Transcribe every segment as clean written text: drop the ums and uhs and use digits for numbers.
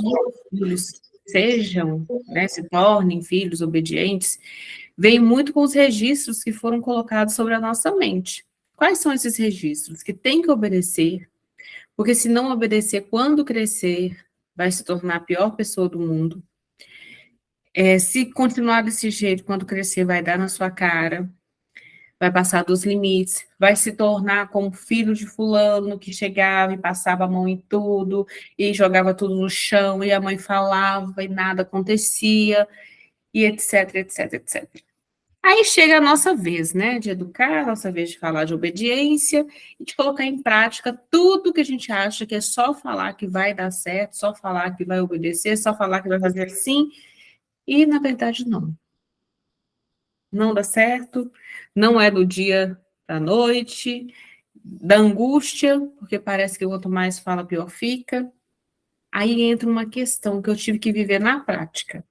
nossos filhos sejam, né, se tornem filhos obedientes, vem muito com os registros que foram colocados sobre a nossa mente. Quais são esses registros? Que tem que obedecer, porque se não obedecer quando crescer, vai se tornar a pior pessoa do mundo. Se continuar desse jeito, quando crescer, vai dar na sua cara, vai passar dos limites, vai se tornar como filho de fulano, que chegava e passava a mão em tudo, e jogava tudo no chão, e a mãe falava e nada acontecia, e etc, etc, etc. Aí chega a nossa vez, né, de educar, a nossa vez de falar de obediência e de colocar em prática tudo que a gente acha que é só falar que vai dar certo, só falar que vai obedecer, só falar que vai fazer assim, e na verdade não. Não dá certo, não é do dia para a noite, da angústia, porque parece que quanto mais fala, pior fica. Aí entra uma questão que eu tive que viver na prática.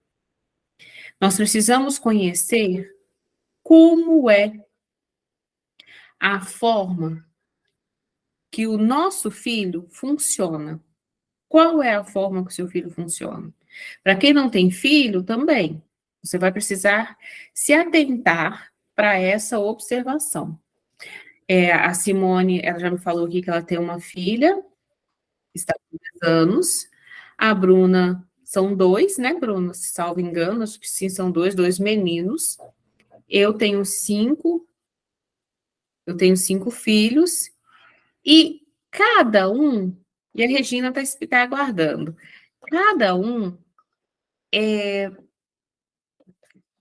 Nós precisamos conhecer como é a forma que o nosso filho funciona. Qual é a forma que o seu filho funciona? Para quem não tem filho, também. Você vai precisar se atentar para essa observação. A Simone, ela já me falou aqui que ela tem uma filha, está com 10 anos. A Bruna, são 2, né, Bruna? Se salvo engano, acho que sim, são 2 meninos. Eu tenho 5, eu tenho 5 filhos, e cada um, e a Regina está aguardando, cada um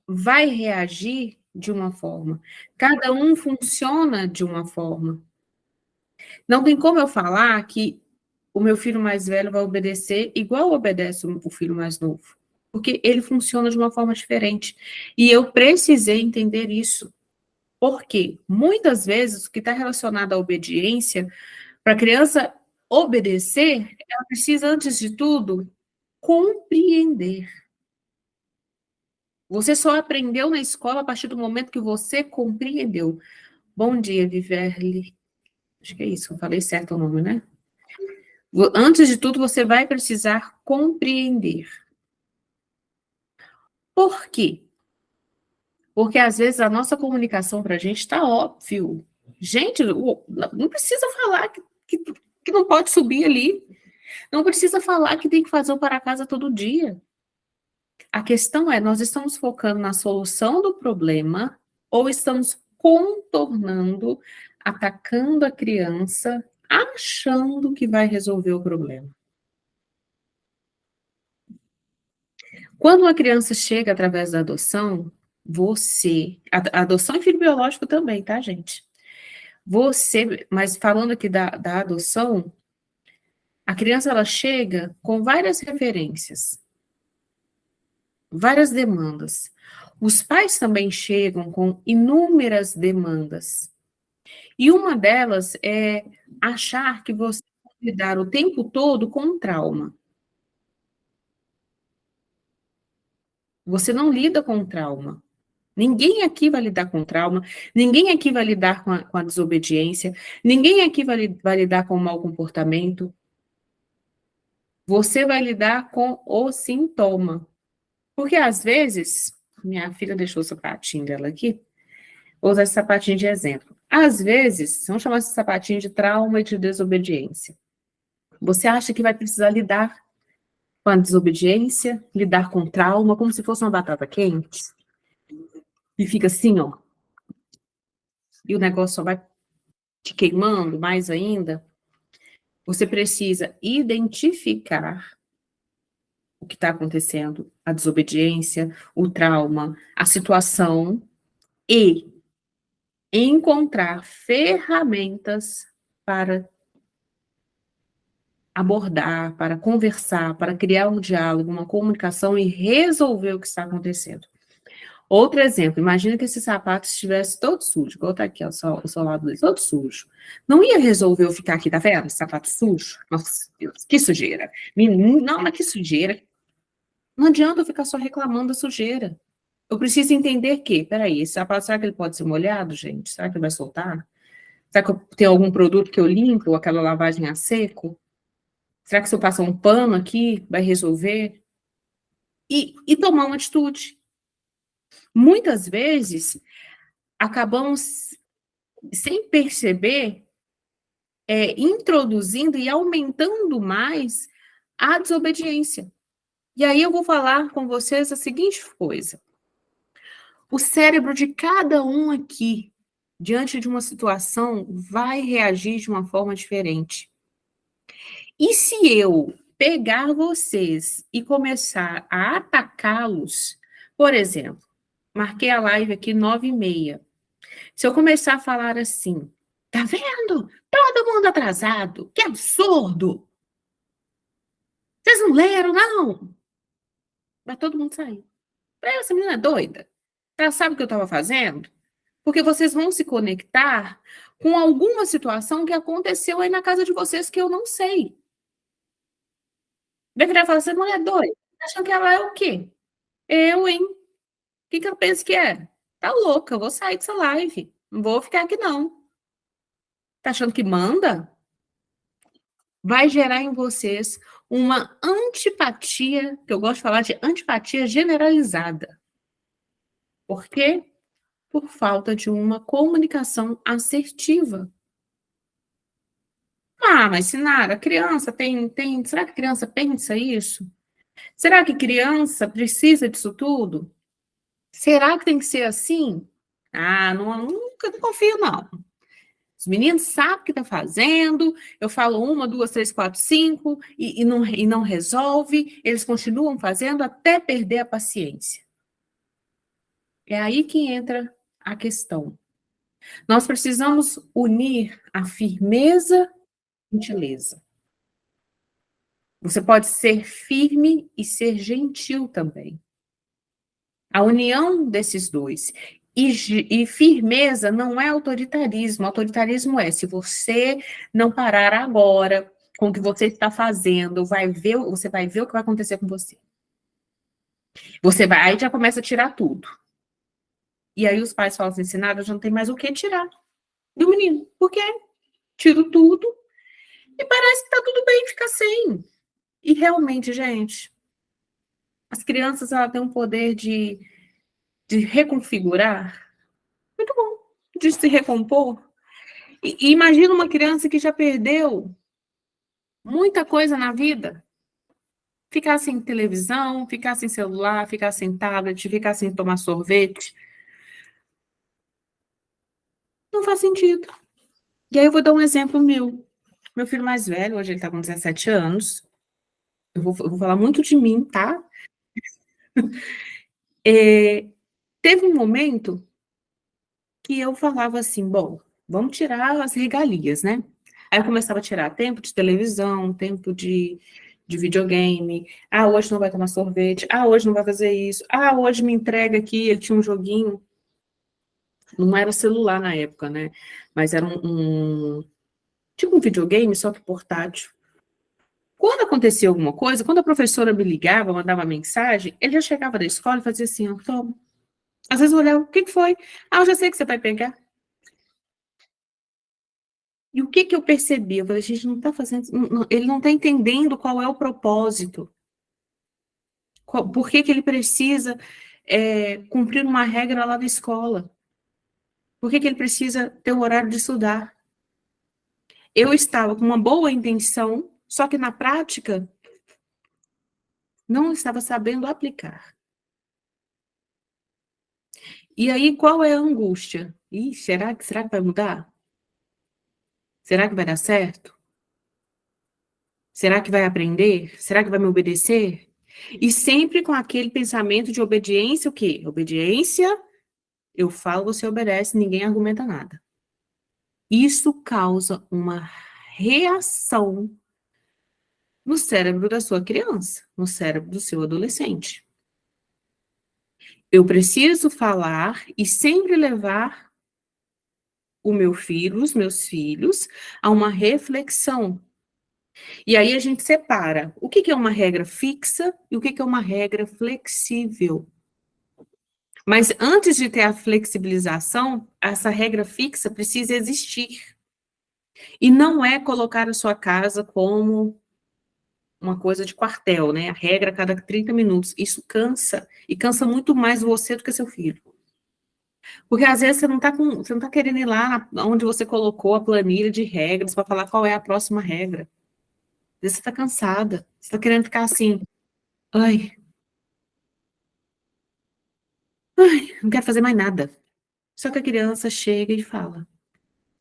vai reagir de uma forma, cada um funciona de uma forma. Não tem como eu falar que o meu filho mais velho vai obedecer igual obedece o filho mais novo, porque ele funciona de uma forma diferente. E eu precisei entender isso, porque muitas vezes o que está relacionado à obediência, para a criança obedecer, ela precisa, antes de tudo, compreender. Você só aprendeu na escola a partir do momento que você compreendeu. Bom dia, Viverly. Acho que é isso, eu falei certo o nome, né? Antes de tudo, você vai precisar compreender. Por quê? Porque às vezes a nossa comunicação para a gente está óbvio. Gente, não precisa falar que não pode subir ali. Não precisa falar que tem que fazer o para casa todo dia. A questão é, nós estamos focando na solução do problema ou estamos contornando, atacando a criança, achando que vai resolver o problema. Quando uma criança chega através da adoção, a adoção é filho biológico também, tá, gente? Mas falando aqui da adoção, a criança ela chega com várias referências, várias demandas. Os pais também chegam com inúmeras demandas. E uma delas é achar que você vai lidar o tempo todo com um trauma. Você não lida com o trauma. Ninguém aqui vai lidar com trauma, ninguém aqui vai lidar com a desobediência, ninguém aqui vai lidar com o mau comportamento. Você vai lidar com o sintoma. Porque às vezes, minha filha deixou o sapatinho dela aqui, vou usar esse sapatinho de exemplo. Às vezes, vamos chamar esse sapatinho de trauma e de desobediência. Você acha que vai precisar lidar com a desobediência, lidar com o trauma, como se fosse uma batata quente? E fica assim, ó. E o negócio só vai te queimando mais ainda. Você precisa identificar o que está acontecendo, a desobediência, o trauma, a situação, e encontrar ferramentas para abordar, para conversar, para criar um diálogo, uma comunicação e resolver o que está acontecendo. Outro exemplo, imagina que esse sapato estivesse todo sujo, igual tá aqui, ó, o seu lado dele, todo sujo. Não ia resolver eu ficar aqui, tá vendo? Esse sapato sujo? Nossa, Deus, que sujeira. Menino, não, mas que sujeira. Não adianta eu ficar só reclamando da sujeira. Eu preciso entender que, peraí, esse sapato, será que ele pode ser molhado, gente? Será que ele vai soltar? Será que tem algum produto que eu limpo, aquela lavagem a seco? Será que se eu passar um pano aqui, vai resolver? E tomar uma atitude. Muitas vezes, acabamos, sem perceber, introduzindo e aumentando mais a desobediência. E aí eu vou falar com vocês a seguinte coisa. O cérebro de cada um aqui, diante de uma situação, vai reagir de uma forma diferente. E se eu pegar vocês e começar a atacá-los, por exemplo, marquei a live aqui 9h30. Se eu começar a falar assim, tá vendo? Todo mundo atrasado, que absurdo! Vocês não leram, não? Vai todo mundo sair. Essa menina é doida. Ela sabe o que eu estava fazendo? Porque vocês vão se conectar com alguma situação que aconteceu aí na casa de vocês que eu não sei. Vai virar e falar, essa mulher é doida. Achando que ela é o quê? Eu, hein? O que eu penso que é? Tá louca, eu vou sair dessa live. Não vou ficar aqui, não. Tá achando que manda? Vai gerar em vocês uma antipatia, que eu gosto de falar de antipatia generalizada. Por quê? Por falta de uma comunicação assertiva. Ah, mas Sinara, criança será que criança pensa isso? Será que criança precisa disso tudo? Será que tem que ser assim? Ah, nunca não confio, não. Os meninos sabem o que está fazendo, eu falo 1, 2, 3, 4, 5, e não resolve, eles continuam fazendo até perder a paciência. É aí que entra a questão. Nós precisamos unir a firmeza e a gentileza. Você pode ser firme e ser gentil também. A união desses dois. E firmeza não é autoritarismo. Autoritarismo é, se você não parar agora com o que você está fazendo, você vai ver o que vai acontecer com você. Aí já começa a tirar tudo. E aí os pais falam assim, nada, já não tem mais o que tirar do menino. Por quê? Tiro tudo e parece que tá tudo bem, fica sem. E realmente, gente, as crianças, elas têm um poder de reconfigurar, muito bom, de se recompor. E imagina uma criança que já perdeu muita coisa na vida. Ficar sem televisão, ficar sem celular, ficar sem tablet, ficar sem tomar sorvete. Não faz sentido. E aí eu vou dar um exemplo meu. Meu filho mais velho, hoje ele está com 17 anos. Eu vou falar muito de mim, tá? Teve um momento que eu falava assim, bom, vamos tirar as regalias, né? Aí eu começava a tirar tempo de televisão, tempo de videogame. Ah, hoje não vai tomar sorvete. Ah, hoje não vai fazer isso. Ah, hoje me entrega aqui. Ele tinha um joguinho. Não era celular na época, né? Mas era tipo um videogame, só que portátil. Quando acontecia alguma coisa, quando a professora me ligava, mandava mensagem, ele já chegava da escola e fazia assim, ó, toma. Às vezes eu olhava, o que foi? Ah, eu já sei que você vai pegar. E o que eu percebi? Eu falei, a gente não está fazendo, ele não está entendendo qual é o propósito. Por que ele precisa cumprir uma regra lá da escola? Por que ele precisa ter o horário de estudar? Eu estava com uma boa intenção, só que na prática não estava sabendo aplicar. E aí, qual é a angústia? Ih, será que vai mudar? Será que vai dar certo? Será que vai aprender? Será que vai me obedecer? E sempre com aquele pensamento de obediência, o quê? Obediência, eu falo, você obedece, ninguém argumenta nada. Isso causa uma reação no cérebro da sua criança, no cérebro do seu adolescente. Eu preciso falar e sempre levar os meus filhos, a uma reflexão. E aí a gente separa o que é uma regra fixa e o que é uma regra flexível. Mas antes de ter a flexibilização, essa regra fixa precisa existir. E não é colocar a sua casa como uma coisa de quartel, né? A regra a cada 30 minutos. Isso cansa, e cansa muito mais você do que seu filho. Porque às vezes você não tá querendo ir lá onde você colocou a planilha de regras para falar qual é a próxima regra. Às vezes você está cansada, você está querendo ficar assim, ai, não quero fazer mais nada. Só que a criança chega e fala.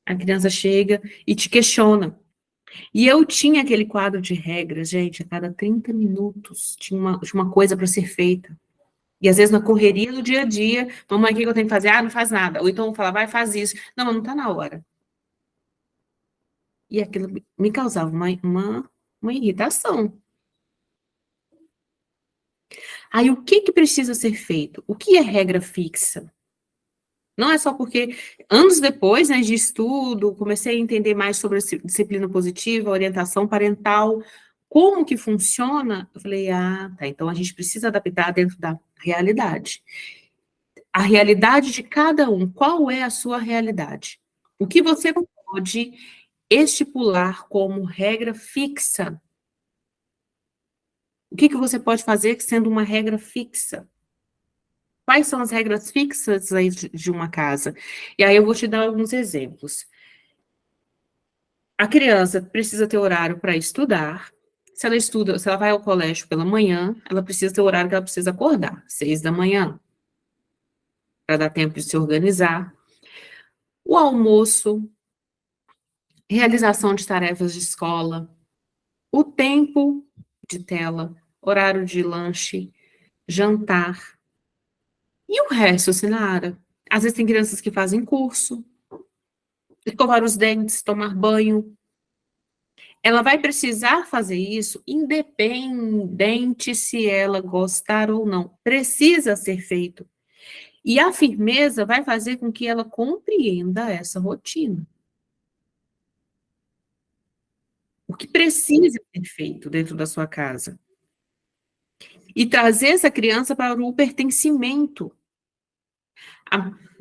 A criança chega e te questiona. E eu tinha aquele quadro de regras, gente, a cada 30 minutos tinha uma coisa para ser feita. E às vezes na correria do dia a dia, mamãe, o que eu tenho que fazer? Ah, não faz nada. Ou então fala, vai, faz isso. Não, mas não está na hora. E aquilo me causava uma irritação. Aí o que precisa ser feito? O que é regra fixa? Não é só porque anos depois, né, de estudo, comecei a entender mais sobre a disciplina positiva, orientação parental, como que funciona, eu falei, ah, tá, então a gente precisa adaptar dentro da realidade. A realidade de cada um, qual é a sua realidade? O que você pode estipular como regra fixa? O que você pode fazer sendo uma regra fixa? Quais são as regras fixas aí de uma casa? E aí eu vou te dar alguns exemplos. A criança precisa ter horário para estudar. Se ela estuda, se ela vai ao colégio pela manhã, ela precisa ter horário que ela precisa acordar, 6 da manhã, para dar tempo de se organizar. O almoço, realização de tarefas de escola, o tempo de tela, horário de lanche, jantar. E o resto, Sinara? Às vezes tem crianças que fazem curso, escovar os dentes, tomar banho. Ela vai precisar fazer isso independente se ela gostar ou não. Precisa ser feito. E a firmeza vai fazer com que ela compreenda essa rotina. O que precisa ser feito dentro da sua casa. E trazer essa criança para o pertencimento.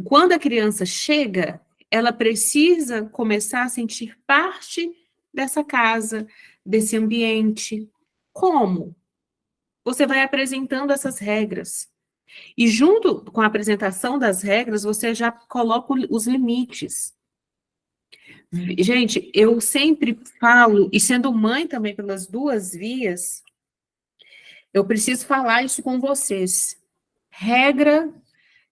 Quando a criança chega, ela precisa começar a sentir parte dessa casa, desse ambiente. Como? Você vai apresentando essas regras. E junto com a apresentação das regras, você já coloca os limites. Gente, eu sempre falo, e sendo mãe também pelas duas vias, eu preciso falar isso com vocês. Regra,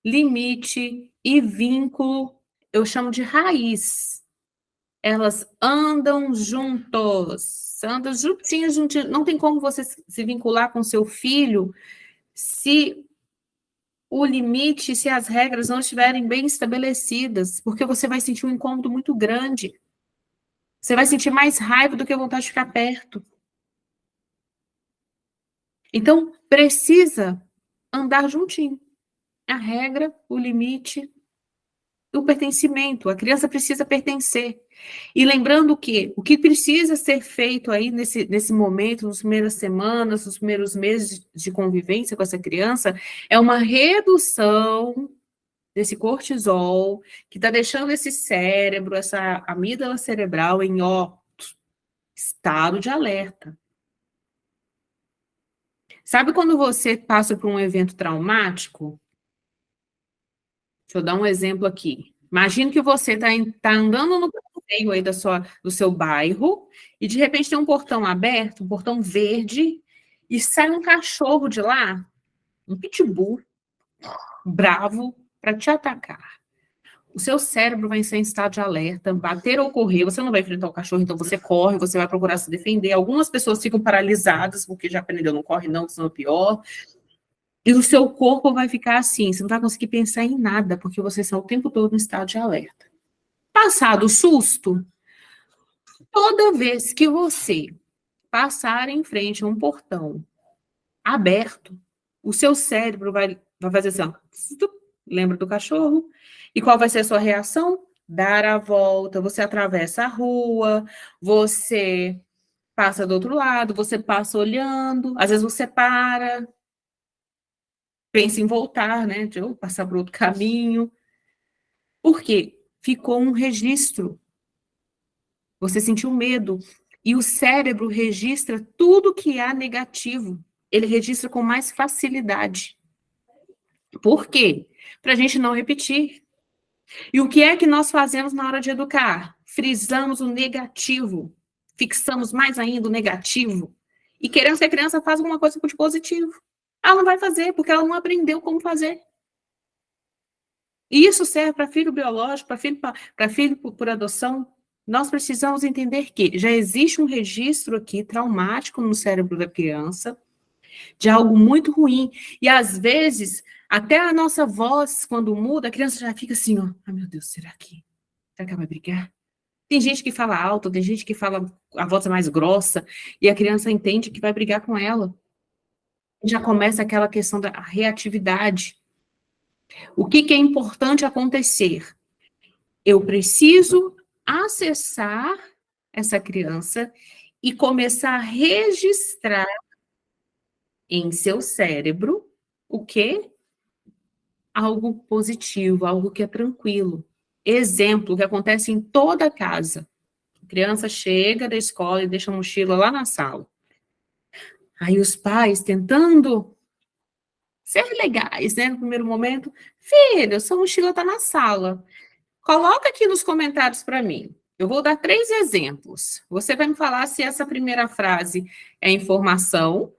limite e vínculo, eu chamo de raiz. Elas andam juntos, andam juntinhos, juntinhos. Não tem como você se vincular com seu filho se o limite, se as regras não estiverem bem estabelecidas, porque você vai sentir um incômodo muito grande. Você vai sentir mais raiva do que vontade de ficar perto. Então, precisa andar juntinho. A regra, o limite, o pertencimento. A criança precisa pertencer. E lembrando que o que precisa ser feito aí nesse momento, nas primeiras semanas, nos primeiros meses de convivência com essa criança, é uma redução desse cortisol, que está deixando esse cérebro, essa amígdala cerebral em estado de alerta. Sabe quando você passa por um evento traumático? Deixa eu dar um exemplo aqui. Imagina que você tá andando no passeio aí do seu bairro e de repente tem um portão aberto, um portão verde, e sai um cachorro de lá, um pitbull, bravo, para te atacar. O seu cérebro vai ser em estado de alerta, bater ou correr, você não vai enfrentar o cachorro, então você corre, você vai procurar se defender. Algumas pessoas ficam paralisadas, porque já aprendeu, não corre não, senão é pior. E o seu corpo vai ficar assim, você não vai conseguir pensar em nada, porque você está o tempo todo em estado de alerta. Passado o susto, toda vez que você passar em frente a um portão aberto, o seu cérebro vai fazer assim, ó, lembra do cachorro? E qual vai ser a sua reação? Dar a volta, você atravessa a rua, você passa do outro lado, você passa olhando, às vezes você para, pensa em voltar, né, de passar por outro caminho. Por quê? Ficou um registro. Você sentiu medo. E o cérebro registra tudo que há negativo. Ele registra com mais facilidade. Por quê? Para a gente não repetir. E o que é que nós fazemos na hora de educar? Frisamos o negativo. Fixamos mais ainda o negativo. E queremos que a criança faça alguma coisa de positivo. Ela não vai fazer, porque ela não aprendeu como fazer. E isso serve para filho biológico, para filho por adoção. Nós precisamos entender que já existe um registro aqui traumático no cérebro da criança, de algo muito ruim. E às vezes, até a nossa voz, quando muda, a criança já fica assim, ó, ai meu Deus, será que ela vai brigar? Tem gente que fala alto, tem gente que fala a voz mais grossa, e a criança entende que vai brigar com ela. Já começa aquela questão da reatividade. O que é importante acontecer? Eu preciso acessar essa criança e começar a registrar em seu cérebro o quê? Algo positivo, algo que é tranquilo. Exemplo que acontece em toda casa. A criança chega da escola e deixa a mochila lá na sala. Aí os pais tentando ser legais, né, no primeiro momento. Filho, sua mochila está na sala. Coloca aqui nos comentários para mim. Eu vou dar 3 exemplos. Você vai me falar se essa primeira frase é informação,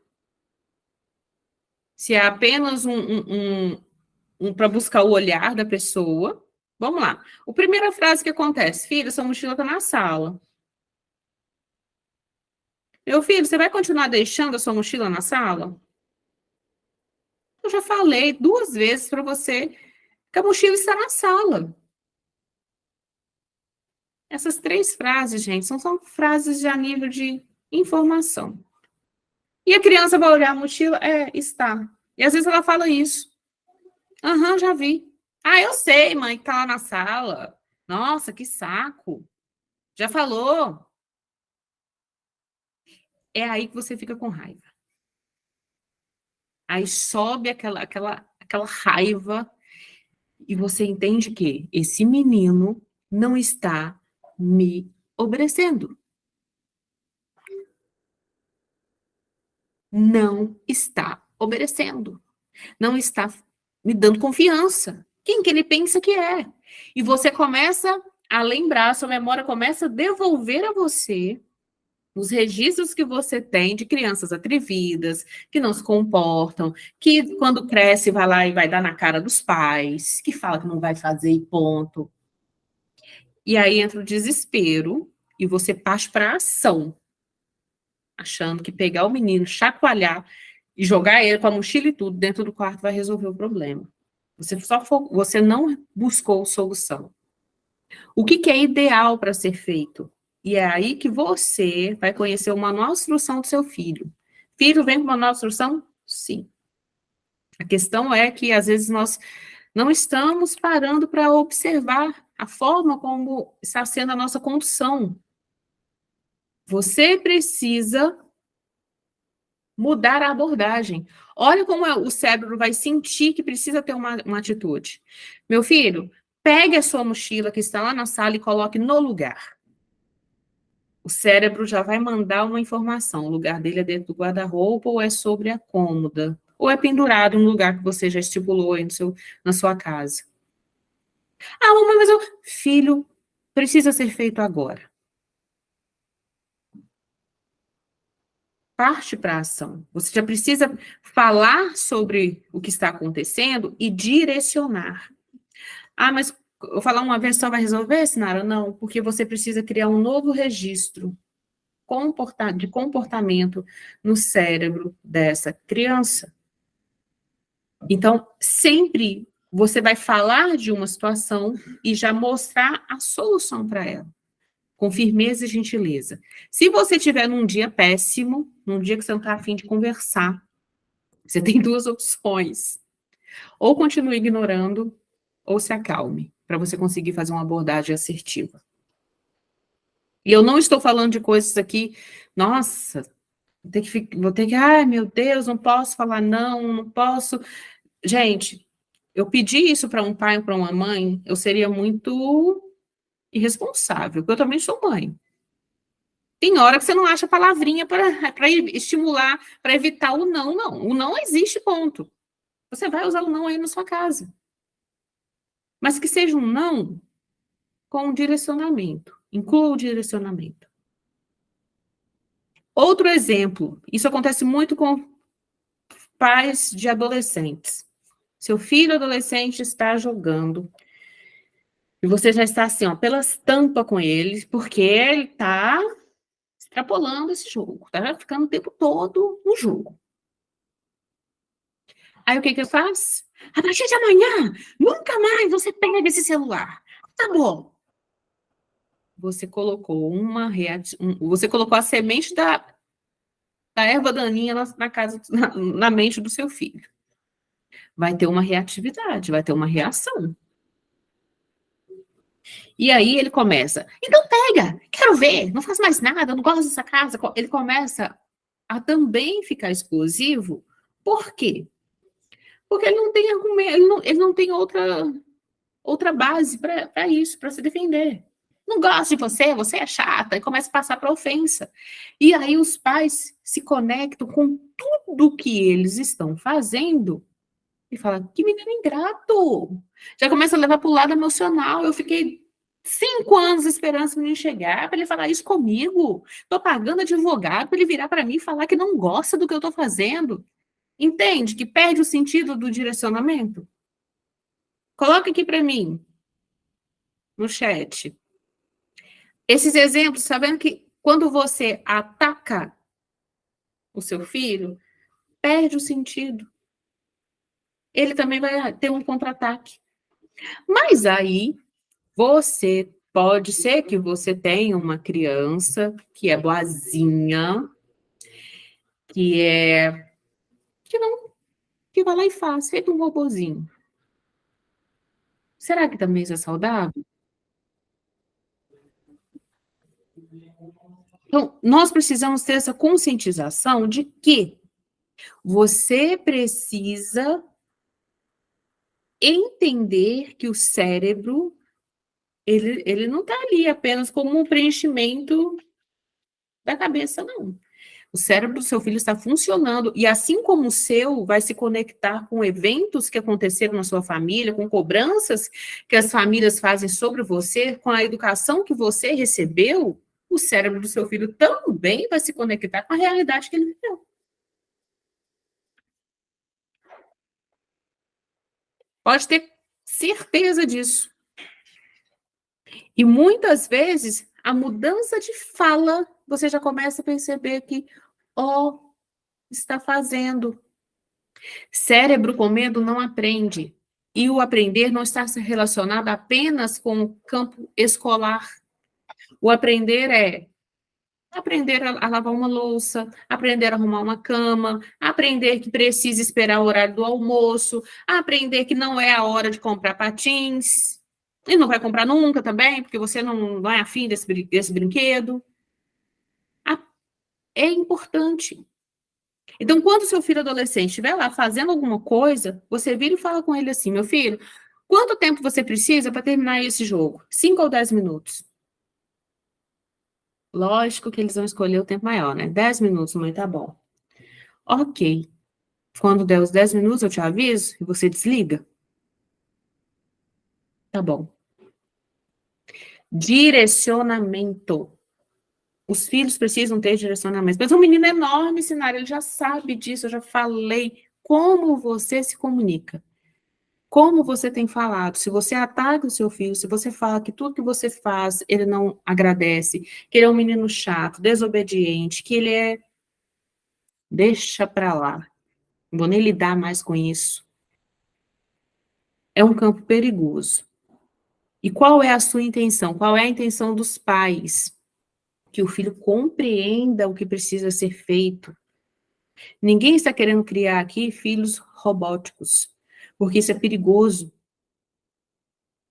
se é apenas para buscar o olhar da pessoa. Vamos lá. A primeira frase que acontece: filho, sua mochila está na sala. Meu filho, você vai continuar deixando a sua mochila na sala? Eu já falei 2 vezes para você que a mochila está na sala. Essas 3 frases, gente, são frases de a nível de informação. E a criança vai olhar a mochila, está. E às vezes ela fala isso. Aham, já vi. Ah, eu sei, mãe, que tá lá na sala. Nossa, que saco. Já falou. É aí que você fica com raiva. Aí sobe aquela raiva e você entende que esse menino não está me obedecendo. Não está obedecendo. Não está me dando confiança. Quem que ele pensa que é? E você começa a lembrar, sua memória começa a devolver a você os registros que você tem de crianças atrevidas, que não se comportam, que quando cresce vai lá e vai dar na cara dos pais, que fala que não vai fazer e ponto. E aí entra o desespero e você parte para a ação, achando que pegar o menino, chacoalhar e jogar ele com a mochila e tudo dentro do quarto vai resolver o problema. Você não buscou solução. O que é ideal para ser feito? E é aí que você vai conhecer o manual de instrução do seu filho. Filho, vem com o manual de instrução? Sim. A questão é que, às vezes, nós não estamos parando para observar a forma como está sendo a nossa condução. Você precisa mudar a abordagem. Olha como o cérebro vai sentir que precisa ter uma atitude. Meu filho, pegue a sua mochila que está lá na sala e coloque no lugar. O cérebro já vai mandar uma informação. O lugar dele é dentro do guarda-roupa ou é sobre a cômoda? Ou é pendurado em um lugar que você já estipulou aí na sua casa? Ah, mamãe, mas filho, precisa ser feito agora. Parte para a ação. Você já precisa falar sobre o que está acontecendo e direcionar. Ah, mas eu falar uma vez só vai resolver, Sinara? Não, porque você precisa criar um novo registro de comportamento no cérebro dessa criança. Então, sempre você vai falar de uma situação e já mostrar a solução para ela, com firmeza e gentileza. Se você estiver num dia péssimo, num dia que você não está a fim de conversar, você tem 2 opções. Ou continue ignorando, ou se acalme, para você conseguir fazer uma abordagem assertiva. E eu não estou falando de coisas aqui, nossa, vou ter que, ai meu Deus, não posso falar não posso. Gente, eu pedi isso para um pai ou para uma mãe, eu seria muito irresponsável, porque eu também sou mãe. Tem hora que você não acha palavrinha para estimular, para evitar o não, não. O não existe, ponto. Você vai usar o não aí na sua casa. Mas que seja um não com um direcionamento. Inclua o direcionamento. Outro exemplo, isso acontece muito com pais de adolescentes. Seu filho adolescente está jogando e você já está assim, ó, pelas tampas com ele, porque ele está extrapolando esse jogo, tá ficando o tempo todo no jogo. Aí o que que eu faço? A partir de amanhã, nunca mais você pega esse celular. Tá bom. Você colocou você colocou a semente da erva daninha na casa, na mente do seu filho. Vai ter uma reatividade, vai ter uma reação. E aí ele começa, então pega, quero ver, não faz mais nada, não gosto dessa casa. Ele começa a também ficar explosivo. Por quê? Porque ele não tem argumento, ele não tem outra base para isso, para se defender. Não gosto de você, você é chata, e começa a passar para ofensa. E aí os pais se conectam com tudo que eles estão fazendo e falam, que menino ingrato. Já começa a levar para o lado emocional. Eu fiquei 5 anos esperando esse menino chegar para ele falar isso comigo. Estou pagando advogado para ele virar para mim e falar que não gosta do que eu estou fazendo. Entende? Que perde o sentido do direcionamento? Coloca aqui para mim, no chat. Esses exemplos, sabendo que quando você ataca o seu filho, perde o sentido. Ele também vai ter um contra-ataque. Mas aí, pode ser que você tenha uma criança que é boazinha, que é que não que vai lá e faz, feito um robozinho. Será que também isso é saudável? Então, nós precisamos ter essa conscientização de que você precisa entender que o cérebro, ele não está ali apenas como um preenchimento da cabeça, não. O cérebro do seu filho está funcionando, e assim como o seu vai se conectar com eventos que aconteceram na sua família, com cobranças que as famílias fazem sobre você, com a educação que você recebeu, o cérebro do seu filho também vai se conectar com a realidade que ele viveu. Pode ter certeza disso. E muitas vezes, a mudança de fala, você já começa a perceber que, ó, está fazendo. Cérebro com medo não aprende. E o aprender não está relacionado apenas com o campo escolar. O aprender é aprender a lavar uma louça, aprender a arrumar uma cama, aprender que precisa esperar o horário do almoço, aprender que não é a hora de comprar patins, e não vai comprar nunca também, porque você não é afim desse brinquedo. É importante. Então, quando seu filho adolescente estiver lá fazendo alguma coisa, você vira e fala com ele assim, meu filho, quanto tempo você precisa para terminar esse jogo? 5 ou 10 minutos? Lógico que eles vão escolher o tempo maior, né? 10 minutos, mãe, tá bom. Ok. Quando der os 10 minutos, eu te aviso e você desliga? Tá bom. Direcionamento. Os filhos precisam ter direcionamento. Mas um menino enorme, ensinar, ele já sabe disso, eu já falei. Como você se comunica? Como você tem falado? Se você ataca o seu filho, se você fala que tudo que você faz, ele não agradece, que ele é um menino chato, desobediente, que ele é... Deixa pra lá. Não vou nem lidar mais com isso. É um campo perigoso. E qual é a sua intenção? Qual é a intenção dos pais? Que o filho compreenda o que precisa ser feito. Ninguém está querendo criar aqui filhos robóticos, porque isso é perigoso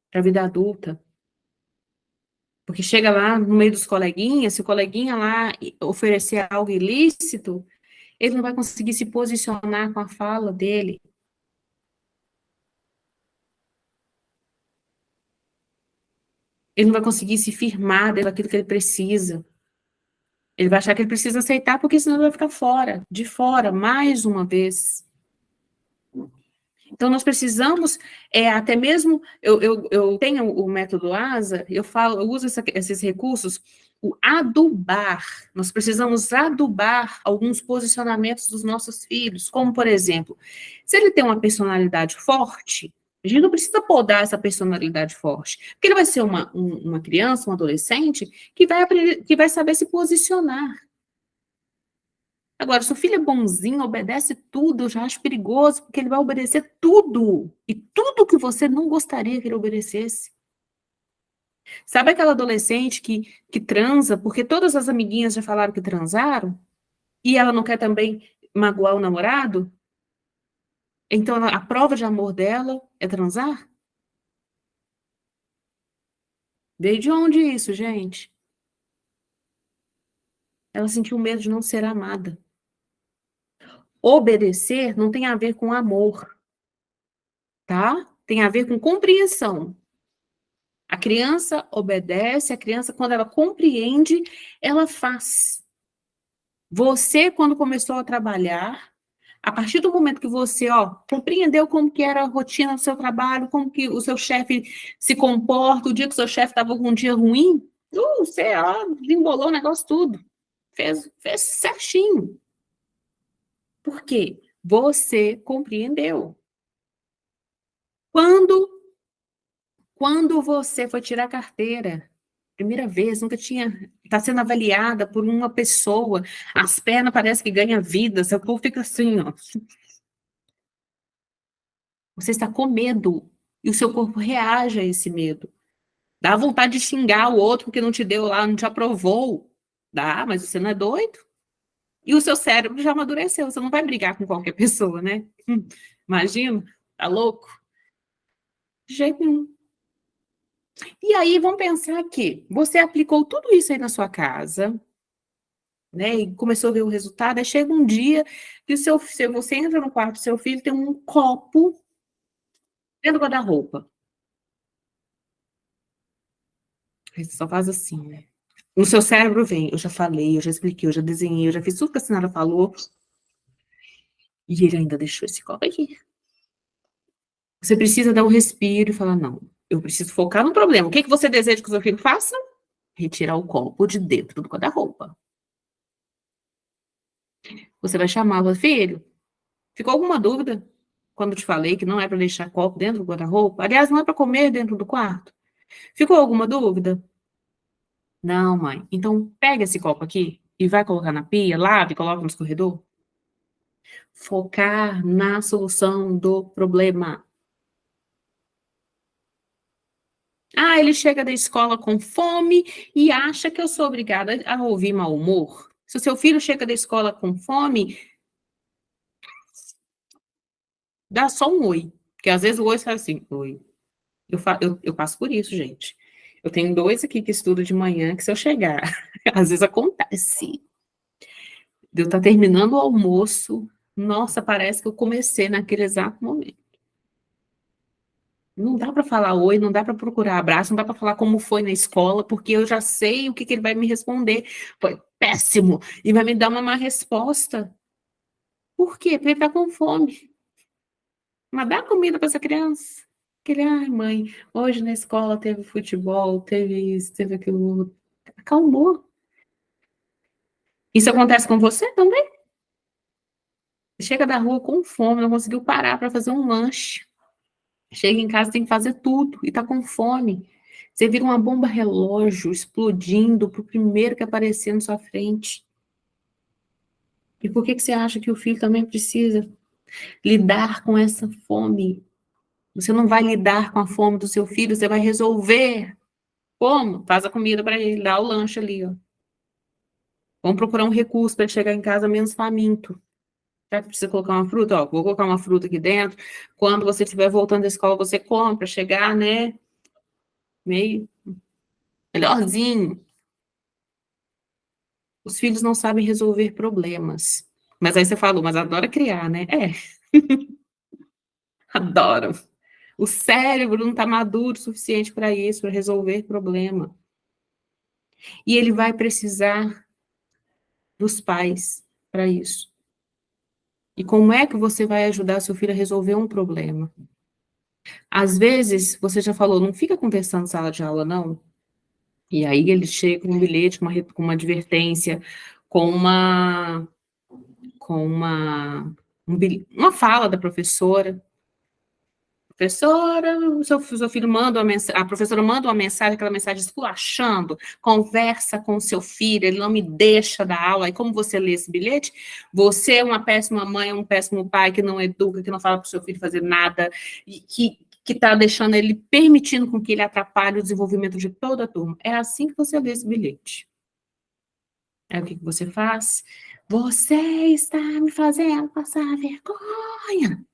para a vida adulta. Porque chega lá no meio dos coleguinhas, se o coleguinha lá oferecer algo ilícito, ele não vai conseguir se posicionar com a fala dele. Ele não vai conseguir se firmar dentro daquilo que ele precisa. Ele vai achar que ele precisa aceitar, porque senão ele vai ficar fora, de fora, mais uma vez. Então, nós precisamos, até mesmo, eu tenho o método ASA, eu uso esses recursos, o adubar. Nós precisamos adubar alguns posicionamentos dos nossos filhos, como, por exemplo, se ele tem uma personalidade forte, a gente não precisa podar essa personalidade forte, porque ele vai ser uma criança, um adolescente, que vai aprender, que vai saber se posicionar. Agora, se o filho é bonzinho, obedece tudo, eu já acho perigoso, porque ele vai obedecer tudo. E tudo que você não gostaria que ele obedecesse. Sabe aquela adolescente que transa, porque todas as amiguinhas já falaram que transaram, e ela não quer também magoar o namorado? Então, a prova de amor dela é transar? Veio de onde isso, gente? Ela sentiu medo de não ser amada. Obedecer não tem a ver com amor, tá? Tem a ver com compreensão. A criança obedece, a criança, quando ela compreende, ela faz. Você, quando começou a trabalhar, a partir do momento que você, compreendeu como que era a rotina do seu trabalho, como que o seu chefe se comporta, o dia que o seu chefe estava com um dia ruim, você, desembolou o negócio tudo. Fez certinho. Por quê? Você compreendeu. Quando você foi tirar a carteira, primeira vez, nunca tinha, está sendo avaliada por uma pessoa, as pernas parece que ganha vida, seu corpo fica assim, ó. Você está com medo, e o seu corpo reage a esse medo. Dá vontade de xingar o outro porque não te deu lá, não te aprovou. Dá, mas você não é doido. E o seu cérebro já amadureceu, você não vai brigar com qualquer pessoa, né? Imagina, tá louco? De jeito nenhum. E aí, vamos pensar que você aplicou tudo isso aí na sua casa, né? E começou a ver o resultado. Aí chega um dia que você entra no quarto do seu filho, tem um copo dentro do guarda-roupa. Aí você só faz assim, né? No seu cérebro vem, eu já falei, eu já expliquei, eu já desenhei, eu já fiz tudo que a senhora falou, e ele ainda deixou esse copo aqui. Você precisa dar um respiro e falar, não, eu preciso focar no problema. O que você deseja que o seu filho faça? Retirar o copo de dentro do guarda-roupa. Você vai chamar o filho, ficou alguma dúvida quando te falei que não é para deixar copo dentro do guarda-roupa? Aliás, não é para comer dentro do quarto? Ficou alguma dúvida? Não, mãe. Então, pega esse copo aqui e vai colocar na pia, lave, coloca no escorredor. Focar na solução do problema. Ah, ele chega da escola com fome e acha que eu sou obrigada a ouvir mau humor. Se o seu filho chega da escola com fome, dá só um oi. Porque às vezes o oi faz assim, oi. Eu passo por isso, gente. Eu tenho 2 aqui que estudam de manhã, que se eu chegar, às vezes acontece. De eu estar terminando o almoço, nossa, parece que eu comecei naquele exato momento. Não dá para falar oi, não dá para procurar abraço, não dá para falar como foi na escola, porque eu já sei o que ele vai me responder. Foi péssimo. E vai me dar uma má resposta. Por quê? Porque ele está com fome. Mas dá comida para essa criança. Que ele, ai, mãe, hoje na escola teve futebol, teve isso, teve aquilo. Acalmou. Isso acontece com você também? Chega da rua com fome, não conseguiu parar para fazer um lanche. Chega em casa, tem que fazer tudo e tá com fome. Você vira uma bomba relógio explodindo pro primeiro que aparecer na sua frente. E por que você acha que o filho também precisa lidar com essa fome? Você não vai lidar com a fome do seu filho, você vai resolver. Como? Faz a comida para ele, dá o lanche ali, ó. Vamos procurar um recurso para ele chegar em casa menos faminto. Já que precisa colocar uma fruta, ó, vou colocar uma fruta aqui dentro. Quando você estiver voltando da escola, você compra, chegar, né? Meio melhorzinho. Os filhos não sabem resolver problemas. Mas aí você falou, mas adora criar, né? Adoram. O cérebro não está maduro o suficiente para isso, para resolver problema. E ele vai precisar dos pais para isso. E como é que você vai ajudar seu filho a resolver um problema? Às vezes, você já falou, não fica conversando em sala de aula, não. E aí ele chega com um bilhete, com uma advertência, com uma fala da professora. Professora, o seu filho manda uma mensagem, a professora manda uma mensagem, aquela mensagem esculachando, conversa com o seu filho, ele não me deixa dar aula. E como você lê esse bilhete? Você é uma péssima mãe, um péssimo pai que não educa, que não fala para o seu filho fazer nada, e que está deixando ele, permitindo com que ele atrapalhe o desenvolvimento de toda a turma. É assim que você lê esse bilhete. Aí o que você faz? Você está me fazendo passar vergonha.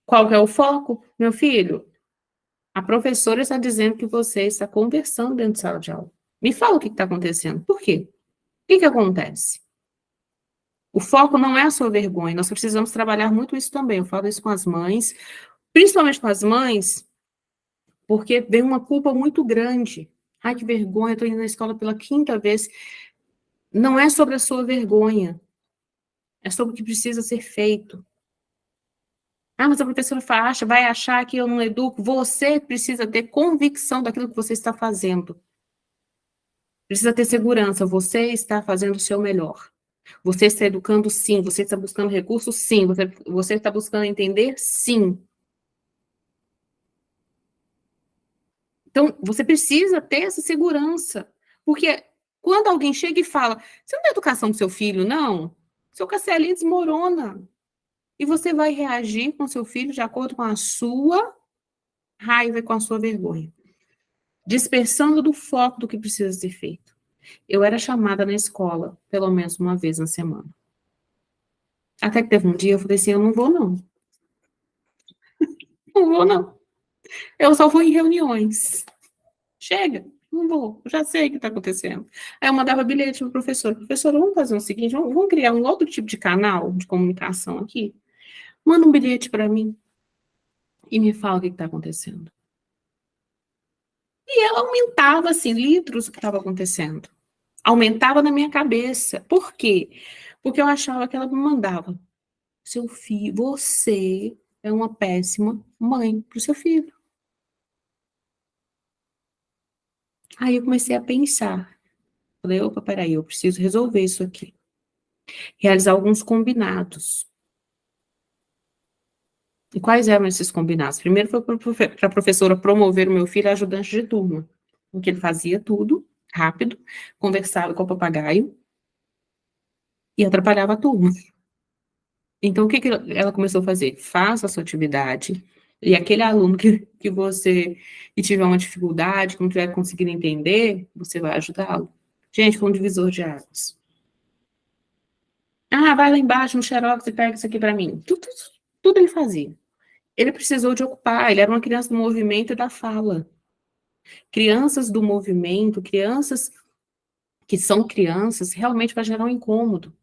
Qual que é o foco, meu filho? A professora está dizendo que você está conversando dentro de sala de aula. Me fala o que está acontecendo. Por quê? O que acontece? O foco não é a sua vergonha. Nós precisamos trabalhar muito isso também. Eu falo isso com as mães, principalmente com as mães, porque vem uma culpa muito grande. Ai, que vergonha, estou indo na escola pela 5ª vez. Não é sobre a sua vergonha. É sobre o que precisa ser feito. Ah, mas a professora vai achar que eu não educo. Você precisa ter convicção daquilo que você está fazendo. Precisa ter segurança. Você está fazendo o seu melhor. Você está educando, sim. Você está buscando recursos, sim. Você está buscando entender, sim. Então, você precisa ter essa segurança. Porque quando alguém chega e fala, você não dá educação para seu filho, não? Seu castelinho desmorona. E você vai reagir com seu filho de acordo com a sua raiva e com a sua vergonha. Dispersando do foco do que precisa ser feito. Eu era chamada na escola, pelo menos uma vez na semana. Até que teve um dia, eu falei assim, eu não vou, não. Não vou, não. Eu só vou em reuniões. Chega, não vou. Eu já sei o que está acontecendo. Aí eu mandava bilhete para o professor. Professor, vamos fazer o seguinte, vamos criar um outro tipo de canal de comunicação aqui? Manda um bilhete para mim e me fala o que está acontecendo. E ela aumentava, assim, litros o que estava acontecendo. Aumentava na minha cabeça. Por quê? Porque eu achava que ela me mandava. Seu filho, você é uma péssima mãe para o seu filho. Aí eu comecei a pensar. Falei, opa, peraí, eu preciso resolver isso aqui. Realizar alguns combinados. E quais eram esses combinados? Primeiro foi para a professora promover o meu filho a ajudante de turma. Porque ele fazia tudo rápido, conversava com o papagaio e atrapalhava a turma. Então, o que ela começou a fazer? Faça a sua atividade, e aquele aluno que você que tiver uma dificuldade, que não estiver conseguindo entender, você vai ajudá-lo. Gente, foi um divisor de águas. Ah, vai lá embaixo no Xerox e pega isso aqui para mim. Tudo ele fazia. Ele precisou de ocupar, ele era uma criança do movimento e da fala. Crianças do movimento, crianças que são crianças, realmente vai gerar um incômodo.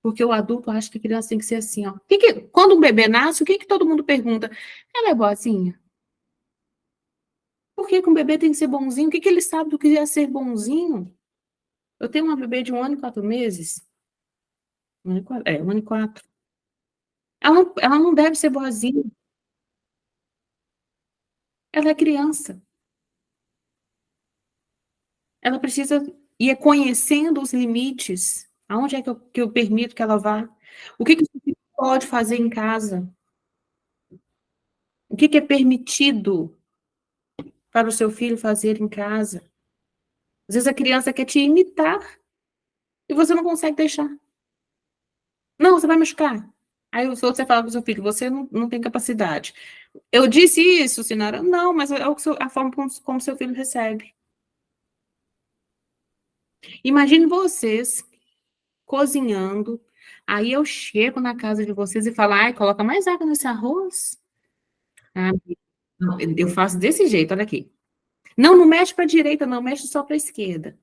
Porque o adulto acha que a criança tem que ser assim, ó. Quando um bebê nasce, o que todo mundo pergunta? Ela é boazinha? Por que um bebê tem que ser bonzinho? O que ele sabe do que é ser bonzinho? Eu tenho uma bebê de 1 ano e 4 meses. 1 ano e 4. Ela não deve ser boazinha. Ela é criança. Ela precisa ir conhecendo os limites. Aonde é que eu permito que ela vá? O que o filho pode fazer em casa? O que é permitido para o seu filho fazer em casa? Às vezes a criança quer te imitar e você não consegue deixar. Não, você vai machucar. Aí você fala para o seu filho, você não tem capacidade. Eu disse isso, Sinara? Não, mas é a forma como seu filho recebe. Imagine vocês cozinhando, aí eu chego na casa de vocês e falo, ai, coloca mais água nesse arroz. Ah, eu faço desse jeito, olha aqui. Não mexe para a direita, não, mexe só para a esquerda.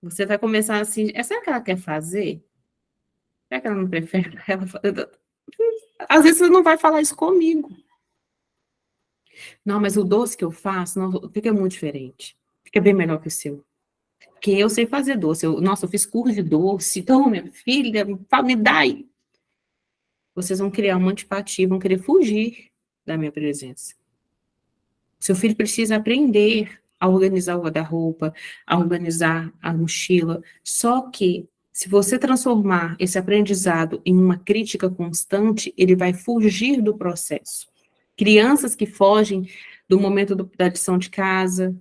Você vai começar assim, será que ela quer fazer? Será que ela não prefere? Às vezes você não vai falar isso comigo. Não, mas o doce que eu faço fica muito diferente. Fica bem melhor que o seu. Porque eu sei fazer doce. Nossa, eu fiz curso de doce. Então, minha filha, me dá aí. Vocês vão criar uma antipatia, vão querer fugir da minha presença. Seu filho precisa aprender a organizar o guarda-roupa, a organizar a mochila. Só que, se você transformar esse aprendizado em uma crítica constante, ele vai fugir do processo. Crianças que fogem do momento da lição de casa,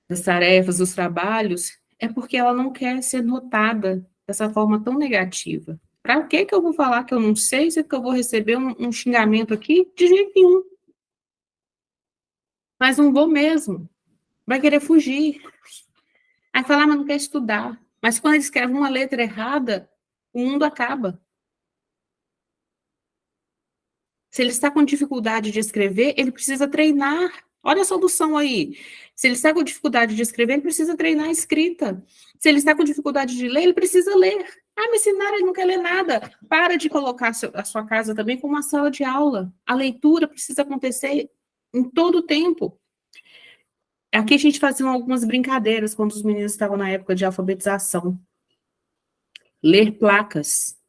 das tarefas, dos trabalhos, é porque ela não quer ser notada dessa forma tão negativa. Para que eu vou falar que eu não sei, se é que eu vou receber um xingamento aqui? De jeito nenhum. Mas não vou mesmo. Vai querer fugir. Aí falar, mas não quer estudar. Mas quando ele escreve uma letra errada, o mundo acaba. Se ele está com dificuldade de escrever, ele precisa treinar. Olha a solução aí. Se ele está com dificuldade de escrever, ele precisa treinar a escrita. Se ele está com dificuldade de ler, ele precisa ler. Ah, me ensinaram, ele não quer ler nada. Para de colocar a sua casa também como uma sala de aula. A leitura precisa acontecer em todo o tempo. Aqui a gente fazia algumas brincadeiras quando os meninos estavam na época de alfabetização. Ler placas.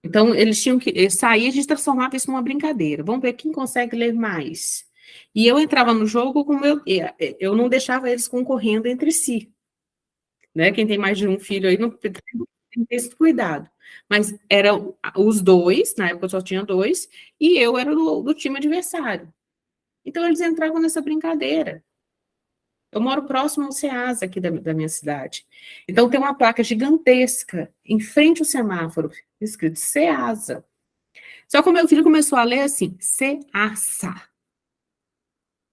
Então, eles tinham que sair, a gente transformava isso numa brincadeira. Vamos ver quem consegue ler mais. E eu entrava no jogo com eu não deixava eles concorrendo entre si. Né? Quem tem mais de um filho aí não tem que ter esse cuidado. Mas eram os dois, na época eu só tinha dois, e eu era do time adversário. Então, eles entravam nessa brincadeira. Eu moro próximo ao Ceasa aqui da minha cidade. Então, tem uma placa gigantesca em frente ao semáforo, escrito Ceasa. Só que o meu filho começou a ler assim, Ceasa.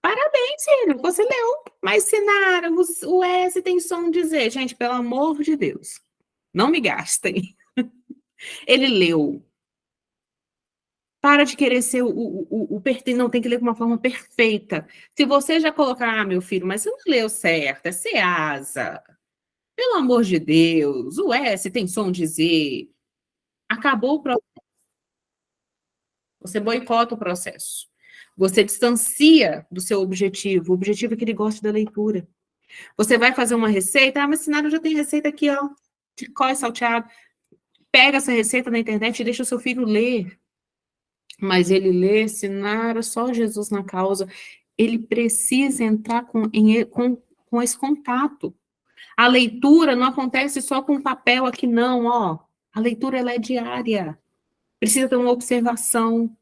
Parabéns, filho, você leu. Mas, Sinara, o S tem som de Z. Gente, pelo amor de Deus, não me gastem. Ele leu. Para de querer ser não, tem que ler de uma forma perfeita. Se você já colocar, meu filho, mas você não leu certo, é Ceasa. Pelo amor de Deus, o S tem som de Z. Acabou o processo. Você boicota o processo. Você distancia do seu objetivo. O objetivo é que ele goste da leitura. Você vai fazer uma receita, mas Sinara já tem receita aqui, ó, de cois salteado. Pega essa receita na internet e deixa o seu filho ler. Mas ele lê, Sinara, só Jesus na causa. Ele precisa entrar com esse contato. A leitura não acontece só com papel aqui, não, ó. A leitura, ela é diária. Precisa ter uma observação.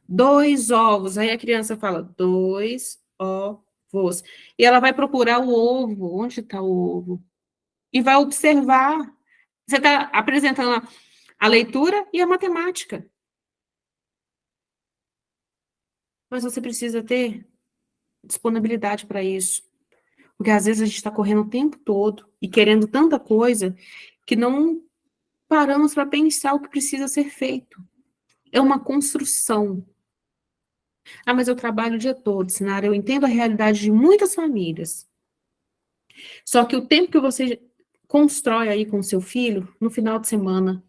2 ovos. Aí a criança fala, 2 ovos. E ela vai procurar o ovo. Onde está o ovo? E vai observar. Você está apresentando a leitura e a matemática. Mas você precisa ter disponibilidade para isso. Porque às vezes a gente está correndo o tempo todo e querendo tanta coisa que não paramos para pensar o que precisa ser feito. É uma construção. Ah, mas eu trabalho o dia todo, Sinara, eu entendo a realidade de muitas famílias. Só que o tempo que você constrói aí com o seu filho, no final de semana,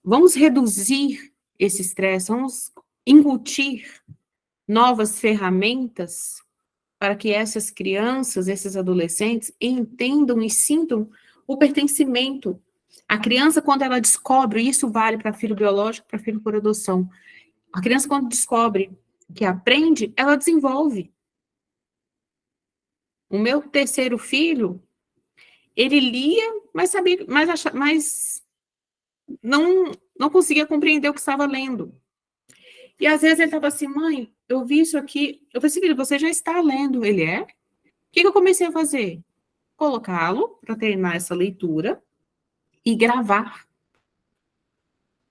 vamos reduzir esse estresse, vamos incutir novas ferramentas para que essas crianças, esses adolescentes, entendam e sintam o pertencimento. A criança, quando ela descobre, isso vale para filho biológico, para filho por adoção, a criança, quando descobre que aprende, ela desenvolve. O meu terceiro filho, ele lia, mas sabia, mas não conseguia compreender o que estava lendo. E às vezes ele estava assim, mãe, eu vi isso aqui. Eu falei assim, filho, você já está lendo. Ele é? O que eu comecei a fazer? Colocá-lo para treinar essa leitura e gravar.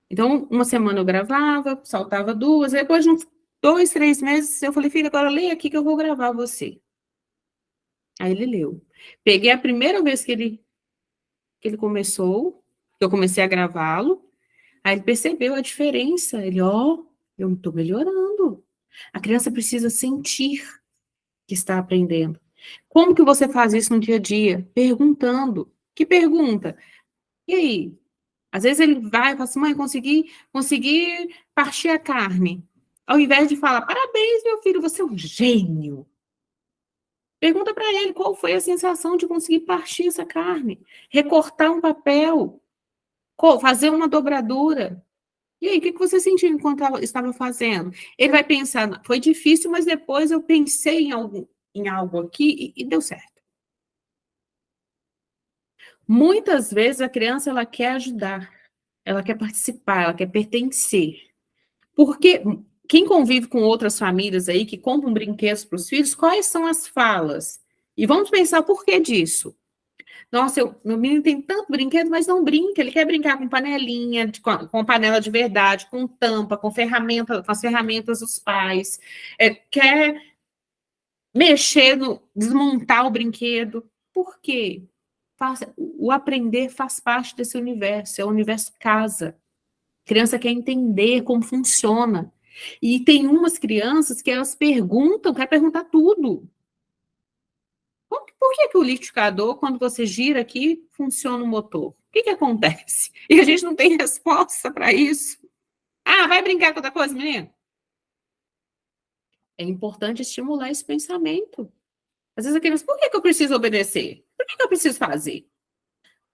Então, uma semana eu gravava, saltava 2, depois de uns 2, 3 meses, eu falei, filho, agora leia aqui que eu vou gravar você. Aí ele leu. Peguei a primeira vez que ele começou, eu comecei a gravá-lo, aí ele percebeu a diferença. Ele, eu estou melhorando. A criança precisa sentir que está aprendendo. Como que você faz isso no dia a dia? Perguntando. Que pergunta? E aí? Às vezes ele vai e fala assim, mãe, consegui partir a carne. Ao invés de falar, parabéns, meu filho, você é um gênio. Pergunta para ele qual foi a sensação de conseguir partir essa carne, recortar um papel, fazer uma dobradura. E aí, o que você sentiu enquanto estava fazendo? Ele vai pensar, foi difícil, mas depois eu pensei em algo aqui e deu certo. Muitas vezes a criança ela quer ajudar, ela quer participar, ela quer pertencer. Porque quem convive com outras famílias aí que compram brinquedos para os filhos, quais são as falas? E vamos pensar o porquê disso. Nossa, meu menino tem tanto brinquedo, mas não brinca. Ele quer brincar com panelinha, com panela de verdade, com tampa, com as ferramentas dos pais. Quer mexer desmontar o brinquedo. Por quê? O aprender faz parte desse universo, é o universo casa. A criança quer entender como funciona. E tem umas crianças que elas quer perguntar tudo. Por que o liquidificador, quando você gira aqui, funciona o motor? O que acontece? E a gente não tem resposta para isso. Ah, vai brincar com outra coisa, menino? É importante estimular esse pensamento. Às vezes a criança, por que eu preciso obedecer? Por que eu preciso fazer?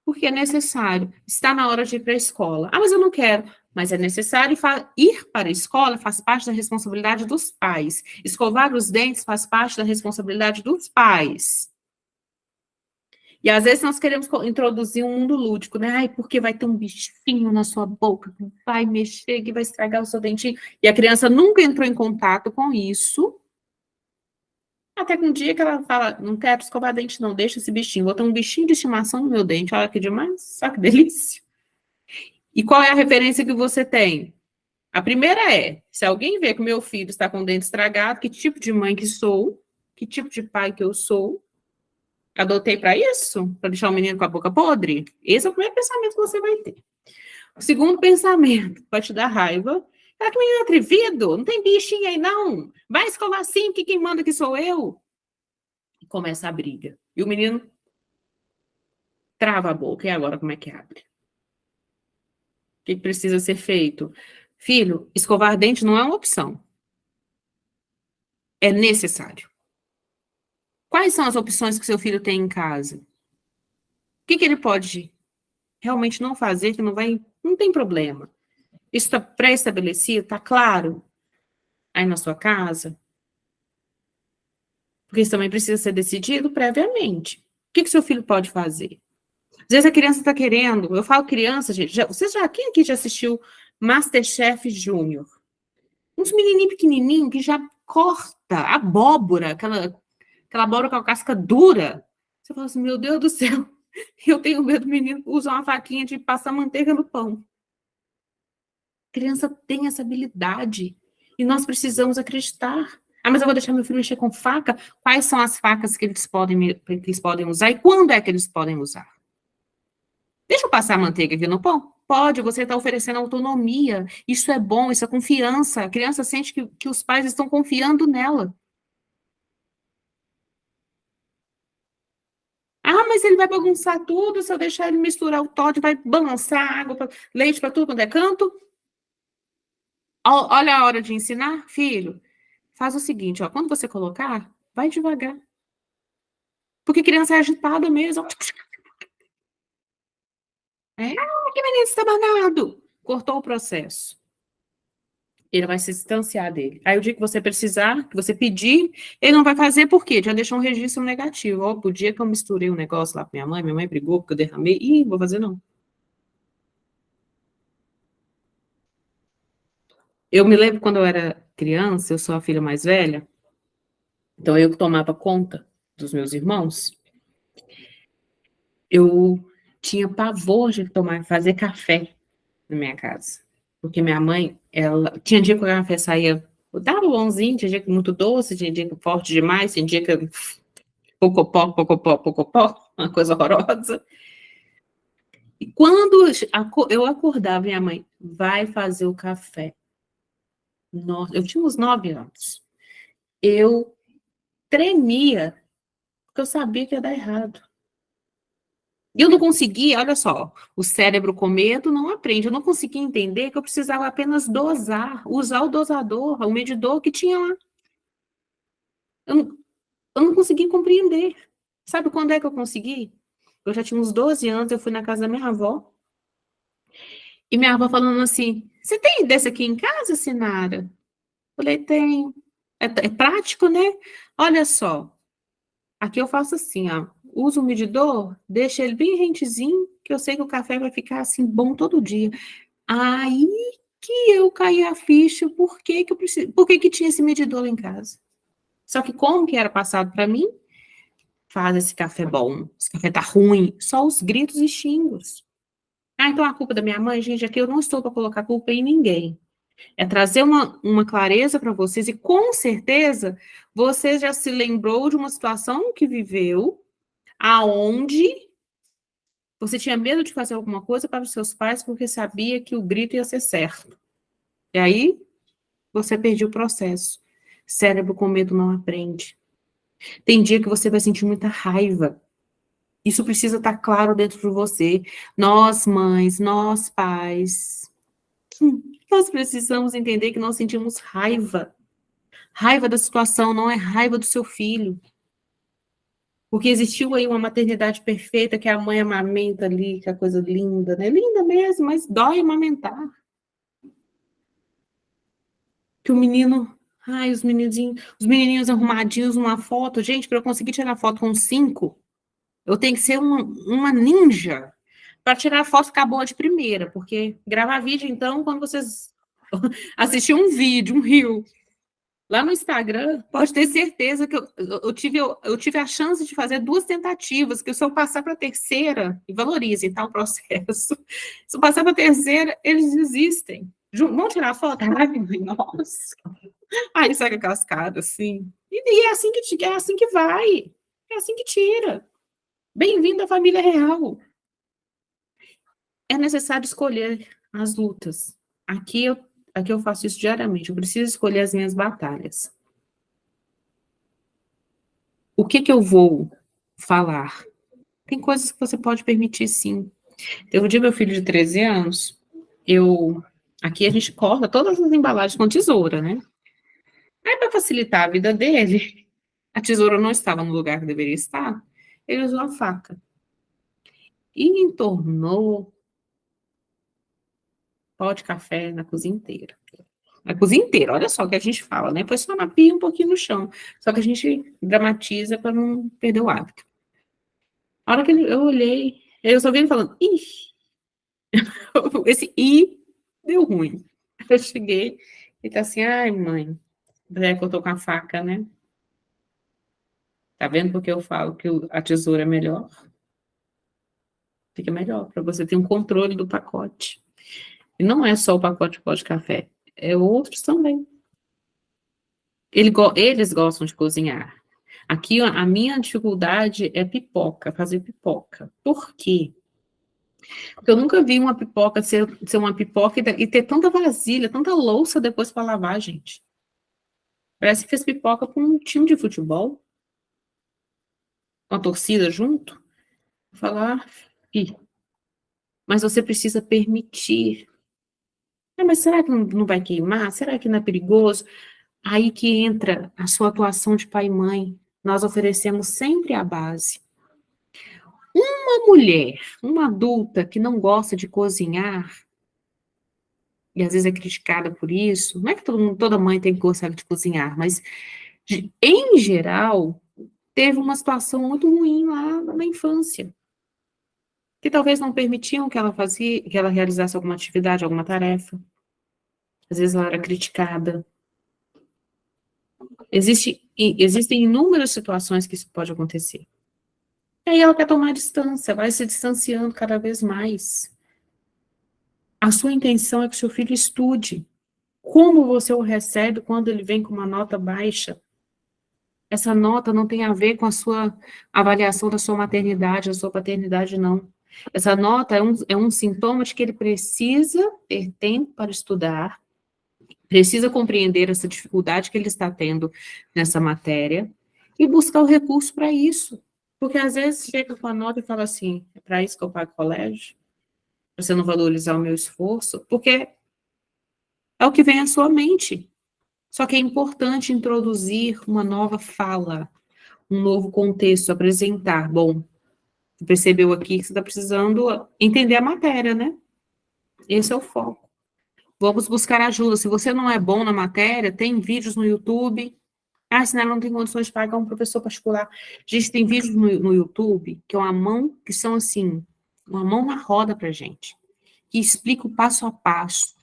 Porque é necessário. Está na hora de ir para a escola. Ah, mas eu não quero. Mas é necessário ir para a escola, faz parte da responsabilidade dos pais. Escovar os dentes faz parte da responsabilidade dos pais. E às vezes nós queremos introduzir um mundo lúdico, né? Ai, porque vai ter um bichinho na sua boca que vai mexer, que vai estragar o seu dentinho. E a criança nunca entrou em contato com isso. Até que um dia que ela fala, não quero escovar dente não, deixa esse bichinho. Vou ter um bichinho de estimação no meu dente. Olha que demais, olha que delícia. E qual é a referência que você tem? A primeira é, se alguém vê que o meu filho está com o dente estragado, que tipo de mãe que sou, que tipo de pai que eu sou, adotei para isso? Para deixar o menino com a boca podre? Esse é o primeiro pensamento que você vai ter. O segundo pensamento, vai te dar raiva. Ah, que menino atrevido, não tem bichinho aí não. Vai escovar sim, que quem manda aqui sou eu. E começa a briga. E o menino trava a boca. E agora como é que abre? O que precisa ser feito? Filho, escovar dente não é uma opção. É necessário. Quais são as opções que seu filho tem em casa? O que ele pode realmente não fazer, que não tem problema? Isso está pré-estabelecido, está claro aí na sua casa? Porque isso também precisa ser decidido previamente. O que seu filho pode fazer? Às vezes a criança está querendo, eu falo criança, gente, quem aqui já assistiu MasterChef Júnior? Uns menininhos pequenininhos que já corta abóbora, aquela abóbora com a casca dura. Você fala assim, meu Deus do céu, eu tenho medo do menino usar uma faquinha de passar manteiga no pão. A criança tem essa habilidade e nós precisamos acreditar. Ah, mas eu vou deixar meu filho mexer com faca? Quais são as facas que eles podem usar e quando é que eles podem usar? Deixa eu passar a manteiga aqui no pão? Pode, você está oferecendo autonomia. Isso é bom, isso é confiança. A criança sente que os pais estão confiando nela. Ah, mas ele vai bagunçar tudo se eu deixar ele misturar o Toddy, vai balançar água, leite para tudo quanto é canto. Olha a hora de ensinar, filho. Faz o seguinte, ó, quando você colocar, vai devagar. Porque criança é agitada mesmo. Que menino estabanado. Cortou o processo. Ele vai se distanciar dele. Aí o dia que você precisar, que você pedir, ele não vai fazer por quê? Já deixou um registro negativo. Ó, o dia que eu misturei um negócio lá com minha mãe brigou porque eu derramei. Ih, vou fazer não. Eu me lembro quando eu era criança, eu sou a filha mais velha, então eu que tomava conta dos meus irmãos, eu tinha pavor de fazer café na minha casa. Porque minha mãe, ela tinha dia que o café saía, dava bonzinho, tinha dia que muito doce, tinha dia que forte demais, tinha dia que pocopó, pocopó, pocopó, uma coisa horrorosa. E quando eu acordava, minha mãe, vai fazer o café. Nossa, eu tinha uns 9 anos. Eu tremia, porque eu sabia que ia dar errado. E eu não conseguia, olha só, o cérebro com medo não aprende. Eu não conseguia entender que eu precisava apenas dosar, usar o dosador, o medidor que tinha lá. Eu não consegui compreender. Sabe quando é que eu consegui? Eu já tinha uns 12 anos, eu fui na casa da minha avó, e minha avó falando assim, você tem desse aqui em casa, Sinara? Falei, tenho. É prático, né? Olha só, aqui eu faço assim, ó. Uso o medidor, deixa ele bem rentezinho, que eu sei que o café vai ficar assim bom todo dia. Aí que eu caí a ficha, por que que tinha esse medidor lá em casa? Só que como que era passado para mim? Faz esse café bom, esse café tá ruim, só os gritos e xingos. Ah, então a culpa da minha mãe, gente, aqui eu não estou para colocar culpa em ninguém. É trazer uma clareza para vocês e com certeza você já se lembrou de uma situação que viveu aonde você tinha medo de fazer alguma coisa para os seus pais porque sabia que o grito ia ser certo. E aí você perdeu o processo. Cérebro com medo não aprende. Tem dia que você vai sentir muita raiva. Isso precisa estar claro dentro de você. Nós, mães, nós, pais, nós precisamos entender que nós sentimos raiva. Raiva da situação, não é raiva do seu filho. Porque existiu aí uma maternidade perfeita que a mãe amamenta ali, que é a coisa linda, né? Linda mesmo, mas dói amamentar. Que o menino, ai, os menininhos arrumadinhos numa foto. Gente, para eu conseguir tirar foto com 5, eu tenho que ser uma ninja para tirar foto ficar boa de primeira, porque gravar vídeo, então, quando vocês assistir um vídeo, um reel, lá no Instagram, pode ter certeza que eu tive a chance de fazer 2 tentativas, que se eu passar para a terceira, e valorizem, tá, o processo, se eu passar para a terceira, eles desistem. Vão tirar foto? Ai, mãe, nossa. Aí sai com a cascada, assim. E é assim que vai. É assim que tira. Bem-vindo à família real. É necessário escolher as lutas. Aqui eu faço isso diariamente. Eu preciso escolher as minhas batalhas. O que que eu vou falar? Tem coisas que você pode permitir, sim. Teve um dia meu filho de 13 anos, aqui a gente corta todas as embalagens com tesoura, né? Aí, para facilitar a vida dele, a tesoura não estava no lugar que deveria estar, ele usou a faca e entornou pó de café na cozinha inteira. A cozinha inteira, olha só o que a gente fala, né? Foi só na pia, um pouquinho no chão. Só que a gente dramatiza para não perder o hábito. A hora que eu olhei, eu só vi ele falando, ih, esse i deu ruim. Eu cheguei e tá assim, ai, mãe, é que eu tô com a faca, né? Tá vendo porque eu falo que a tesoura é melhor? Fica melhor, para você ter um controle do pacote. E não é só o pacote de pó de café, é outros também. Eles gostam de cozinhar. Aqui, a minha dificuldade é pipoca, fazer pipoca. Por quê? Porque eu nunca vi uma pipoca ser uma pipoca e ter tanta vasilha, tanta louça depois para lavar, gente. Parece que fez pipoca com um time de futebol, com a torcida junto. Falar, ih, mas você precisa permitir. Ah, mas será que não vai queimar? Será que não é perigoso? Aí que entra a sua atuação de pai e mãe. Nós oferecemos sempre a base. Uma mulher, uma adulta que não gosta de cozinhar, e às vezes é criticada por isso, não é que toda mãe tem que gostar de cozinhar, mas em geral, teve uma situação muito ruim lá na infância, que talvez não permitiam que ela realizasse alguma atividade, alguma tarefa. Às vezes ela era criticada. Existem inúmeras situações que isso pode acontecer. E aí ela quer tomar distância, vai se distanciando cada vez mais. A sua intenção é que seu filho estude. Como você o recebe quando ele vem com uma nota baixa? Essa nota não tem a ver com a sua avaliação da sua maternidade, da sua paternidade, não. Essa nota é um sintoma de que ele precisa ter tempo para estudar, precisa compreender essa dificuldade que ele está tendo nessa matéria e buscar o recurso para isso. Porque às vezes chega com a nota e fala assim, é para isso que eu pago colégio? Pra você não valorizar o meu esforço? Porque é o que vem à sua mente. Só que é importante introduzir uma nova fala, um novo contexto, apresentar. Bom, você percebeu aqui que você está precisando entender a matéria, né? Esse é o foco. Vamos buscar ajuda. Se você não é bom na matéria, tem vídeos no YouTube. Ah, senão não tem condições de pagar um professor particular. Gente, tem vídeos no YouTube que é uma mão, que são assim, uma mão na roda pra gente, que explica o passo a passo.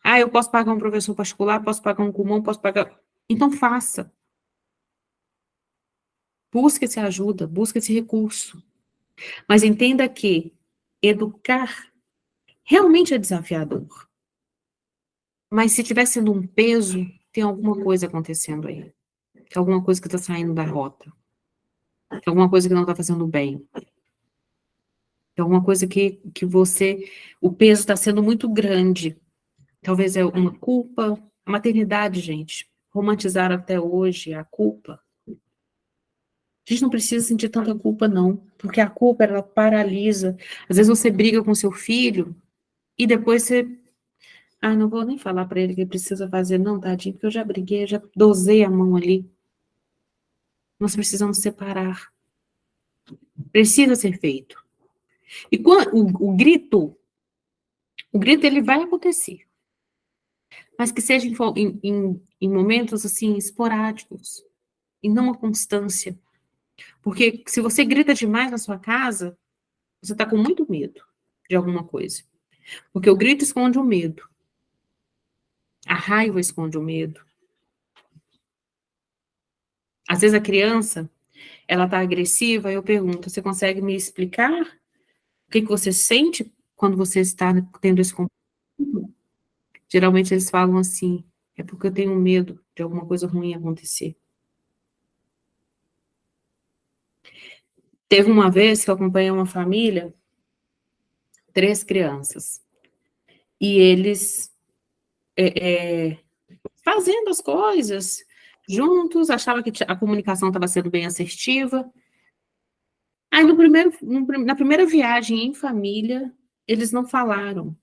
Ah, eu posso pagar um professor particular, posso pagar um Kumon, posso pagar. Então faça. Busque essa ajuda, busque esse recurso. Mas entenda que educar realmente é desafiador. Mas se estiver sendo um peso, tem alguma coisa acontecendo aí. Tem alguma coisa que está saindo da rota. Tem alguma coisa que não está fazendo bem. Tem alguma coisa que você... O peso está sendo muito grande. Talvez é uma culpa. A maternidade, gente, romantizaram até hoje a culpa. A gente não precisa sentir tanta culpa, não. Porque a culpa, ela paralisa. Às vezes você briga com seu filho e depois você... Ah, não vou nem falar para ele que ele precisa fazer, não, tadinho, porque eu já briguei, eu já dosei a mão ali. Nós precisamos separar. Precisa ser feito. E quando, o grito ele vai acontecer. Mas que seja em momentos, assim, esporádicos. E não uma constância. Porque se você grita demais na sua casa, você está com muito medo de alguma coisa. Porque o grito esconde o medo. A raiva esconde o medo. Às vezes a criança, ela está agressiva, eu pergunto, você consegue me explicar o que você sente quando você está tendo esse comportamento? Geralmente eles falam assim, é porque eu tenho medo de alguma coisa ruim acontecer. Teve uma vez que eu acompanhei uma família, 3 crianças, e eles fazendo as coisas juntos, achava que a comunicação estava sendo bem assertiva. Aí na primeira viagem em família, eles não falaram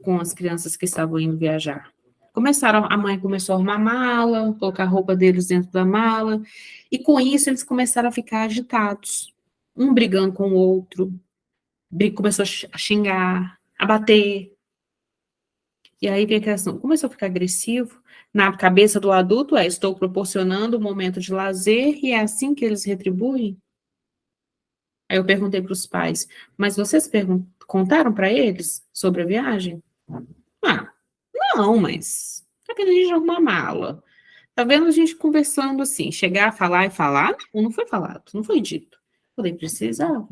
com as crianças que estavam indo viajar. A mãe começou a arrumar a mala, colocar a roupa deles dentro da mala, e com isso eles começaram a ficar agitados, um brigando com o outro, começou a xingar, a bater, e aí vem a questão, começou a ficar agressivo, na cabeça do adulto estou proporcionando um momento de lazer, e é assim que eles retribuem? Aí eu perguntei para os pais, mas vocês contaram para eles sobre a viagem? Ah, não, mas tá vendo a gente arrumar mala? Tá vendo a gente conversando assim, chegar a falar e falar? Não, não foi falado, não foi dito. Falei, precisava.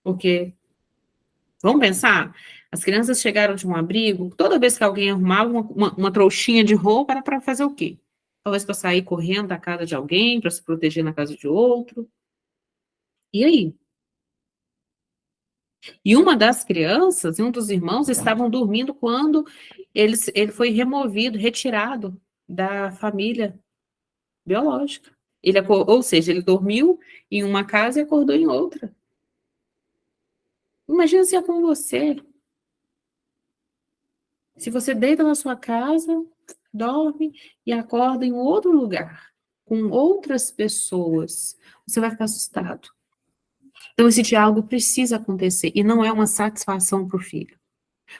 Porque, vamos pensar, as crianças chegaram de um abrigo, toda vez que alguém arrumava uma trouxinha de roupa, era para fazer o quê? Talvez para sair correndo da casa de alguém, para se proteger na casa de outro. E aí? E uma das crianças e um dos irmãos estavam dormindo quando ele foi removido, retirado da família biológica. Ou seja, ele dormiu em uma casa e acordou em outra. Imagina se é com você. Se você deita na sua casa, dorme e acorda em outro lugar, com outras pessoas, você vai ficar assustado. Então, esse diálogo precisa acontecer e não é uma satisfação para o filho.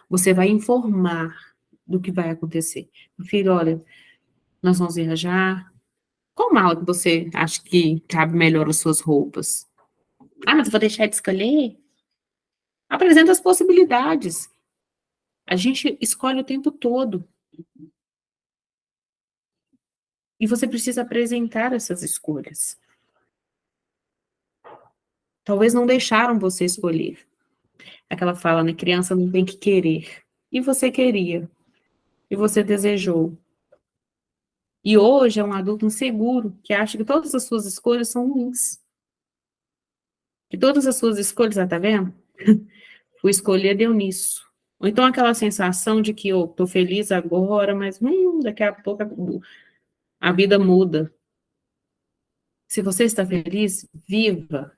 Você vai informar do que vai acontecer. Filho, olha, nós vamos viajar. Qual mala que você acha que cabe melhor as suas roupas? Ah, mas eu vou deixar de escolher? Apresenta as possibilidades. A gente escolhe o tempo todo. E você precisa apresentar essas escolhas. Talvez não deixaram você escolher. Aquela fala, né? Criança não tem que querer. E você queria. E você desejou. E hoje é um adulto inseguro, que acha que todas as suas escolhas são ruins. Que todas as suas escolhas, tá vendo? O escolher deu nisso. Ou então aquela sensação de que eu tô feliz agora, mas daqui a pouco a vida muda. Se você está feliz, viva.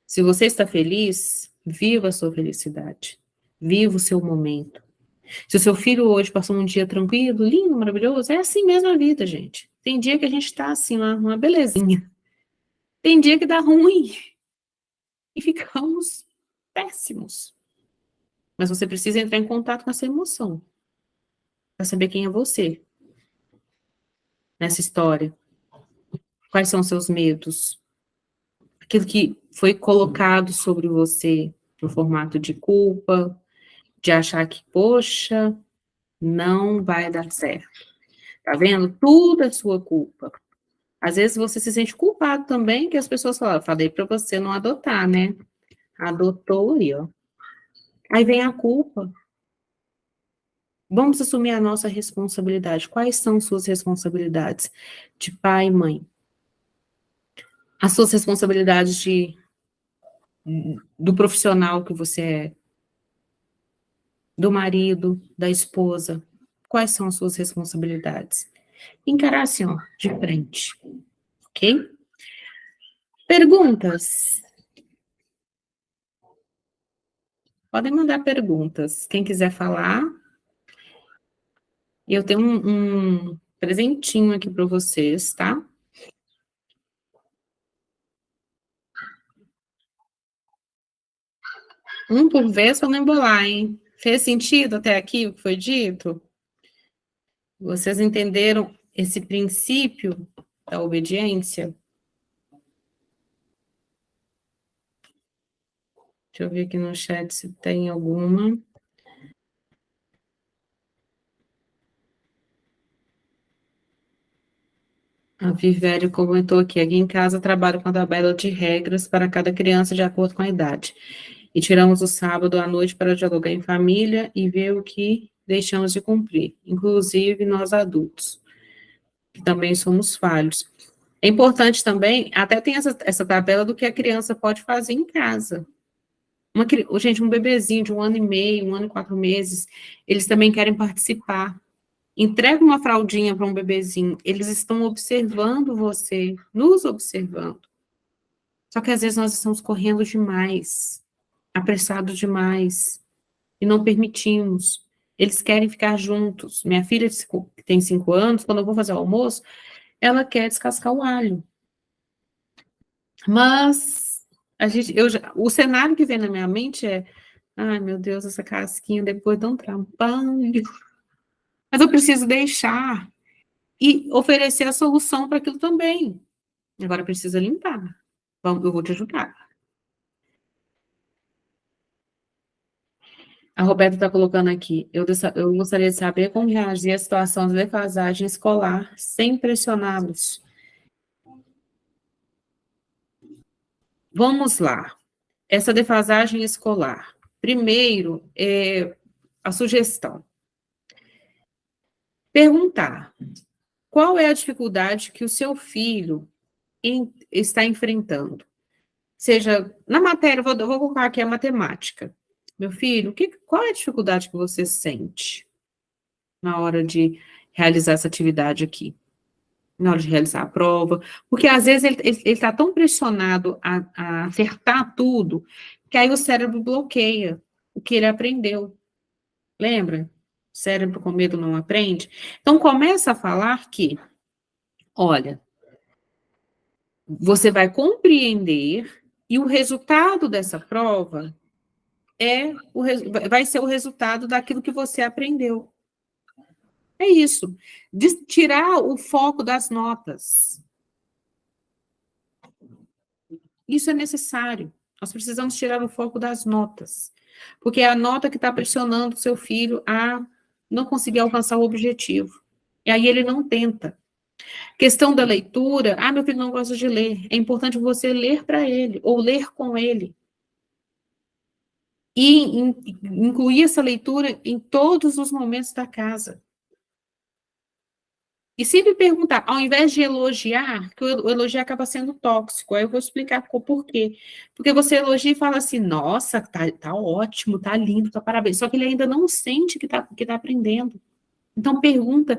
Se você está feliz, viva a sua felicidade. Viva o seu momento. Se o seu filho hoje passou um dia tranquilo, lindo, maravilhoso, é assim mesmo a vida, gente. Tem dia que a gente tá assim, uma belezinha. Tem dia que dá ruim e ficamos péssimos. Mas você precisa entrar em contato com essa emoção para saber quem é você nessa história. Quais são os seus medos? Aquilo que foi colocado sobre você no formato de culpa, de achar que, poxa, não vai dar certo. Tá vendo? Tudo é sua culpa. Às vezes você se sente culpado também, que as pessoas falam, falei para você não adotar, né? Adotou aí, ó. Aí vem a culpa. Vamos assumir a nossa responsabilidade. Quais são suas responsabilidades de pai e mãe? As suas responsabilidades do profissional que você é, do marido, da esposa. Quais são as suas responsabilidades? Encarar assim, ó, de frente, ok? Perguntas. Podem mandar perguntas. Quem quiser falar, eu tenho um presentinho aqui para vocês, tá? Um por vez para não embolar, hein? Fez sentido até aqui o que foi dito? Vocês entenderam esse princípio da obediência? Deixa eu ver aqui no chat se tem alguma. A Vivério comentou aqui em casa trabalho com a tabela de regras para cada criança de acordo com a idade. E tiramos o sábado à noite para dialogar em família e ver o que deixamos de cumprir, inclusive nós adultos, que também somos falhos. É importante também, até tem essa tabela do que a criança pode fazer em casa. Gente, um bebezinho de 1 ano e meio, 1 ano e 4 meses, eles também querem participar. Entrega uma fraldinha para um bebezinho, eles estão observando você, nos observando. Só que às vezes nós estamos correndo demais, apressados demais, e não permitimos. Eles querem ficar juntos. Minha filha que tem 5 anos, quando eu vou fazer o almoço, ela quer descascar o alho. Mas o cenário que vem na minha mente é, ai meu Deus, essa casquinha depois dá um trabalho. Mas eu preciso deixar e oferecer a solução para aquilo também. Agora precisa limpar. Eu vou te ajudar. A Roberta está colocando aqui. Eu gostaria de saber como reagir à situação de defasagem escolar sem pressioná-los. Vamos lá. Essa defasagem escolar. Primeiro, a sugestão. Perguntar. Qual é a dificuldade que o seu filho está enfrentando? Seja, na matéria, vou colocar aqui a matemática. Meu filho, qual é a dificuldade que você sente na hora de realizar essa atividade aqui? Na hora de realizar a prova? Porque, às vezes, ele está tão pressionado a acertar tudo, que aí o cérebro bloqueia o que ele aprendeu. Lembra? O cérebro com medo não aprende. Então, começa a falar que, olha, você vai compreender e o resultado dessa prova vai ser o resultado daquilo que você aprendeu. É isso. Tirar o foco das notas. Isso é necessário. Nós precisamos tirar o foco das notas. Porque é a nota que está pressionando o seu filho a não conseguir alcançar o objetivo. E aí ele não tenta. Questão da leitura, meu filho não gosta de ler. É importante você ler para ele, ou ler com ele. E incluir essa leitura em todos os momentos da casa. E sempre perguntar, ao invés de elogiar, que o elogio acaba sendo tóxico, aí eu vou explicar por quê. Porque você elogia e fala assim, nossa, tá ótimo, tá lindo, tá parabéns. Só que ele ainda não sente que tá aprendendo. Então pergunta,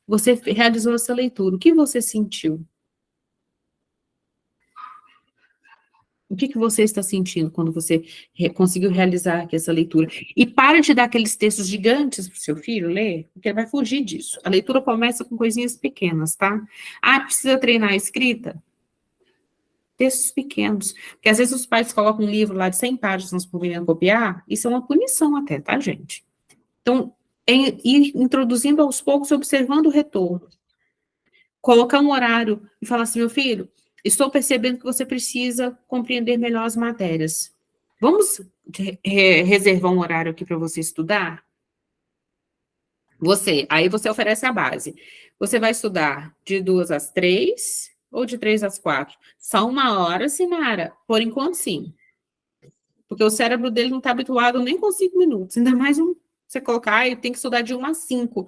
você realizou essa leitura, o que você sentiu? O que você está sentindo quando você conseguiu realizar aqui essa leitura? E para de dar aqueles textos gigantes para o seu filho ler, porque ele vai fugir disso. A leitura começa com coisinhas pequenas, tá? Ah, precisa treinar a escrita? Textos pequenos. Porque às vezes os pais colocam um livro lá de 100 páginas para o menino copiar, isso é uma punição até, tá, gente? Então, ir introduzindo aos poucos, observando o retorno. Colocar um horário e falar assim, meu filho, estou percebendo que você precisa compreender melhor as matérias. Vamos reservar um horário aqui para você estudar? Aí você oferece a base. Você vai estudar de 2 às 3 ou de 3 às 4? Só 1 hora, Sinara? Por enquanto, sim. Porque o cérebro dele não está habituado nem com 5 minutos. Ainda mais você colocar, ele tem que estudar de 1 a 5.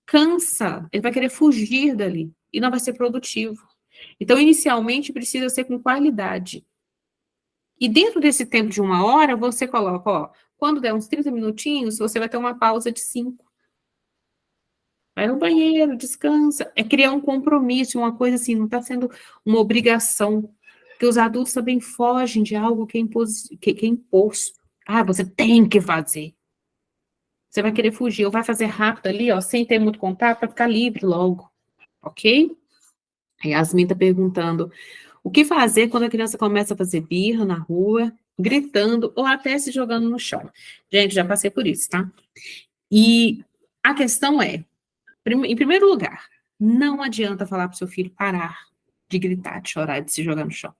Cansa, ele vai querer fugir dali. E não vai ser produtivo. Então, inicialmente, precisa ser com qualidade. E dentro desse tempo de 1 hora, você coloca, ó, quando der uns 30 minutinhos, você vai ter uma pausa de 5. Vai no banheiro, descansa. É criar um compromisso, uma coisa assim, não está sendo uma obrigação. Porque os adultos também fogem de algo que é imposto. Ah, você tem que fazer. Você vai querer fugir, ou vai fazer rápido ali, ó, sem ter muito contato, para ficar livre logo. Ok? A Yasmin está perguntando, o que fazer quando a criança começa a fazer birra na rua, gritando, ou até se jogando no chão? Gente, já passei por isso, tá? E a questão é, em primeiro lugar, não adianta falar para o seu filho parar de gritar, de chorar, de se jogar no chão.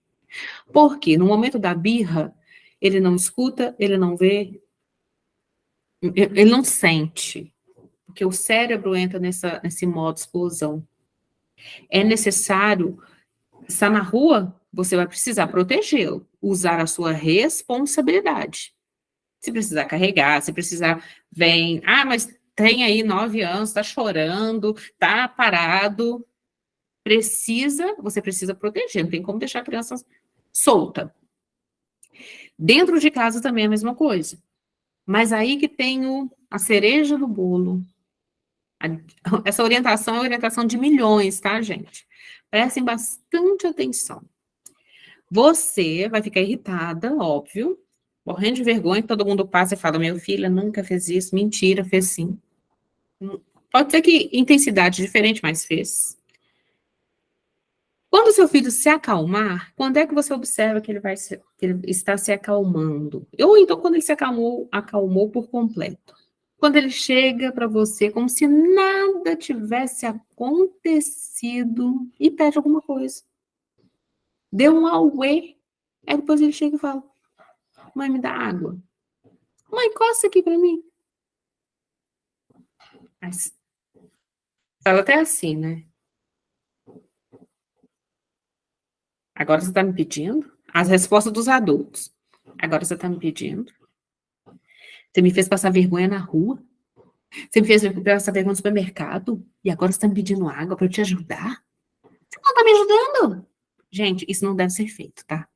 Porque no momento da birra, ele não escuta, ele não vê, ele não sente. Porque o cérebro entra nesse modo explosão. É necessário estar na rua, você vai precisar protegê-lo, usar a sua responsabilidade. Se precisar carregar, se precisar, vem, mas tem aí 9 anos, está chorando, está parado, você precisa proteger, não tem como deixar a criança solta. Dentro de casa também é a mesma coisa. Mas aí que tem a cereja do bolo. Essa orientação é orientação de milhões, tá, gente? Prestem bastante atenção. Você vai ficar irritada, óbvio, morrendo de vergonha, que todo mundo passa e fala, meu filho nunca fez isso, mentira, fez sim. Pode ser que intensidade diferente, mas fez. Quando seu filho se acalmar, quando é que você observa que ele está se acalmando? Ou então quando ele se acalmou por completo. Quando ele chega para você como se nada tivesse acontecido e pede alguma coisa. Deu um auê. Aí depois ele chega e fala, mãe, me dá água. Mãe, coça aqui para mim. Mas, fala até assim, né? Agora você está me pedindo? As respostas dos adultos. Agora você está me pedindo? Você me fez passar vergonha na rua? Você me fez passar vergonha no supermercado? E agora você está me pedindo água para eu te ajudar? Você não está me ajudando? Gente, isso não deve ser feito, tá?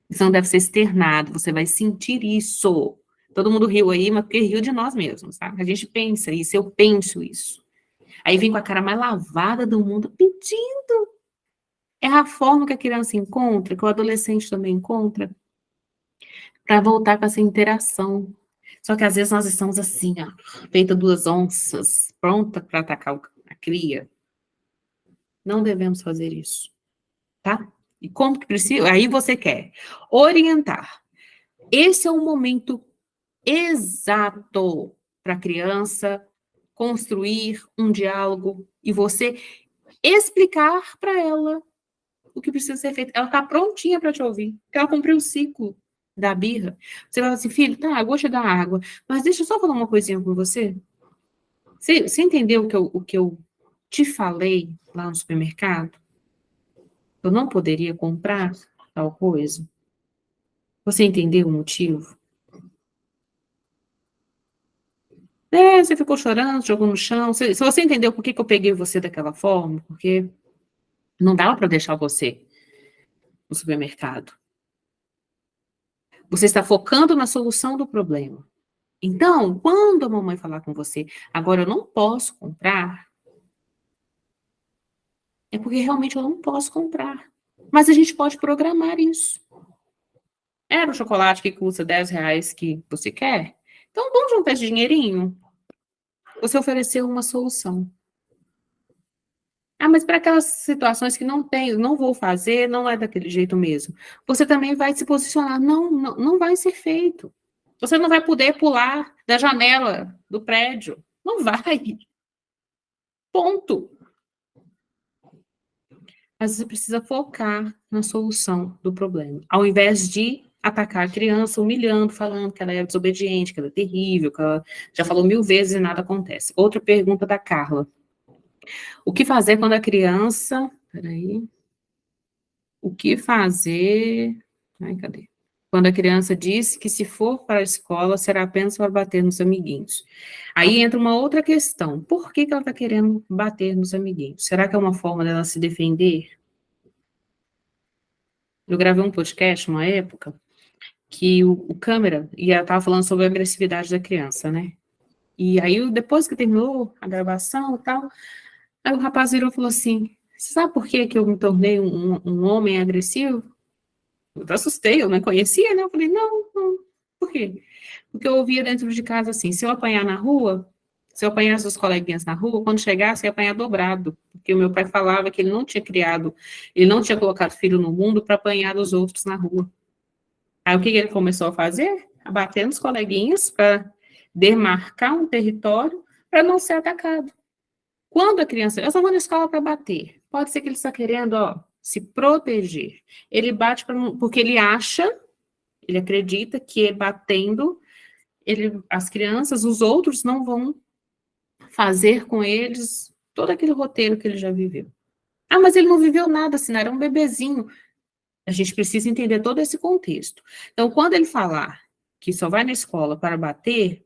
Isso não deve ser externado. Você vai sentir isso. Todo mundo riu aí, mas porque riu de nós mesmos, tá? A gente pensa isso, eu penso isso. Aí vem com a cara mais lavada do mundo pedindo. É a forma que a criança encontra, que o adolescente também encontra, para voltar com essa interação. Só que às vezes nós estamos assim, ó, feita 2 onças, pronta para atacar a cria. Não devemos fazer isso, tá? E como que precisa? Aí você quer orientar. Esse é o momento exato para a criança construir um diálogo e você explicar para ela o que precisa ser feito. Ela está prontinha para te ouvir, porque ela cumpriu o ciclo da birra. Você vai falar assim, filho, tá, eu vou te dar água, mas deixa eu só falar uma coisinha com você. Você entendeu o que eu te falei lá no supermercado? Eu não poderia comprar tal coisa? Você entendeu o motivo? Você ficou chorando, jogou no chão. Se você entendeu por que eu peguei você daquela forma, porque não dava para deixar você no supermercado. Você está focando na solução do problema. Então, quando a mamãe falar com você, agora eu não posso comprar, é porque realmente eu não posso comprar. Mas a gente pode programar isso. Era o chocolate que custa R$ 10 que você quer? Então, vamos juntar esse dinheirinho? Você ofereceu uma solução. Ah, mas para aquelas situações que não tem, não vou fazer, não é daquele jeito mesmo. Você também vai se posicionar. Não, não, não vai ser feito. Você não vai poder pular da janela do prédio. Não vai. Ponto. Mas você precisa focar na solução do problema, ao invés de atacar a criança, humilhando, falando que ela é desobediente, que ela é terrível, que ela já falou 1000 vezes e nada acontece. Outra pergunta da Carla. O que fazer quando a criança... Peraí. O que fazer... Ai, cadê? Quando a criança diz que se for para a escola, será apenas para bater nos amiguinhos. Aí entra uma outra questão. Por que ela está querendo bater nos amiguinhos? Será que é uma forma dela se defender? Eu gravei um podcast uma época que o câmera, e ela estava falando sobre a agressividade da criança, né? E aí, depois que terminou a gravação e tal, aí o rapaz virou e falou assim, você sabe por que eu me tornei um homem agressivo? Eu assustei, eu não conhecia, né? Eu falei, não, não, por quê? Porque eu ouvia dentro de casa assim, se eu apanhar na rua, se eu apanhasse os coleguinhas na rua, quando chegasse, ia apanhar dobrado. Porque o meu pai falava que ele não tinha criado, ele não tinha colocado filho no mundo para apanhar os outros na rua. Aí o que ele começou a fazer? A bater nos coleguinhas para demarcar um território para não ser atacado. Quando a criança, eu só vou na escola para bater, pode ser que ele está querendo, ó, se proteger. Ele bate porque ele acha, ele acredita que batendo, as crianças, os outros não vão fazer com eles todo aquele roteiro que ele já viveu. Ah, mas ele não viveu nada, assim, era um bebezinho. A gente precisa entender todo esse contexto. Então, quando ele falar que só vai na escola para bater,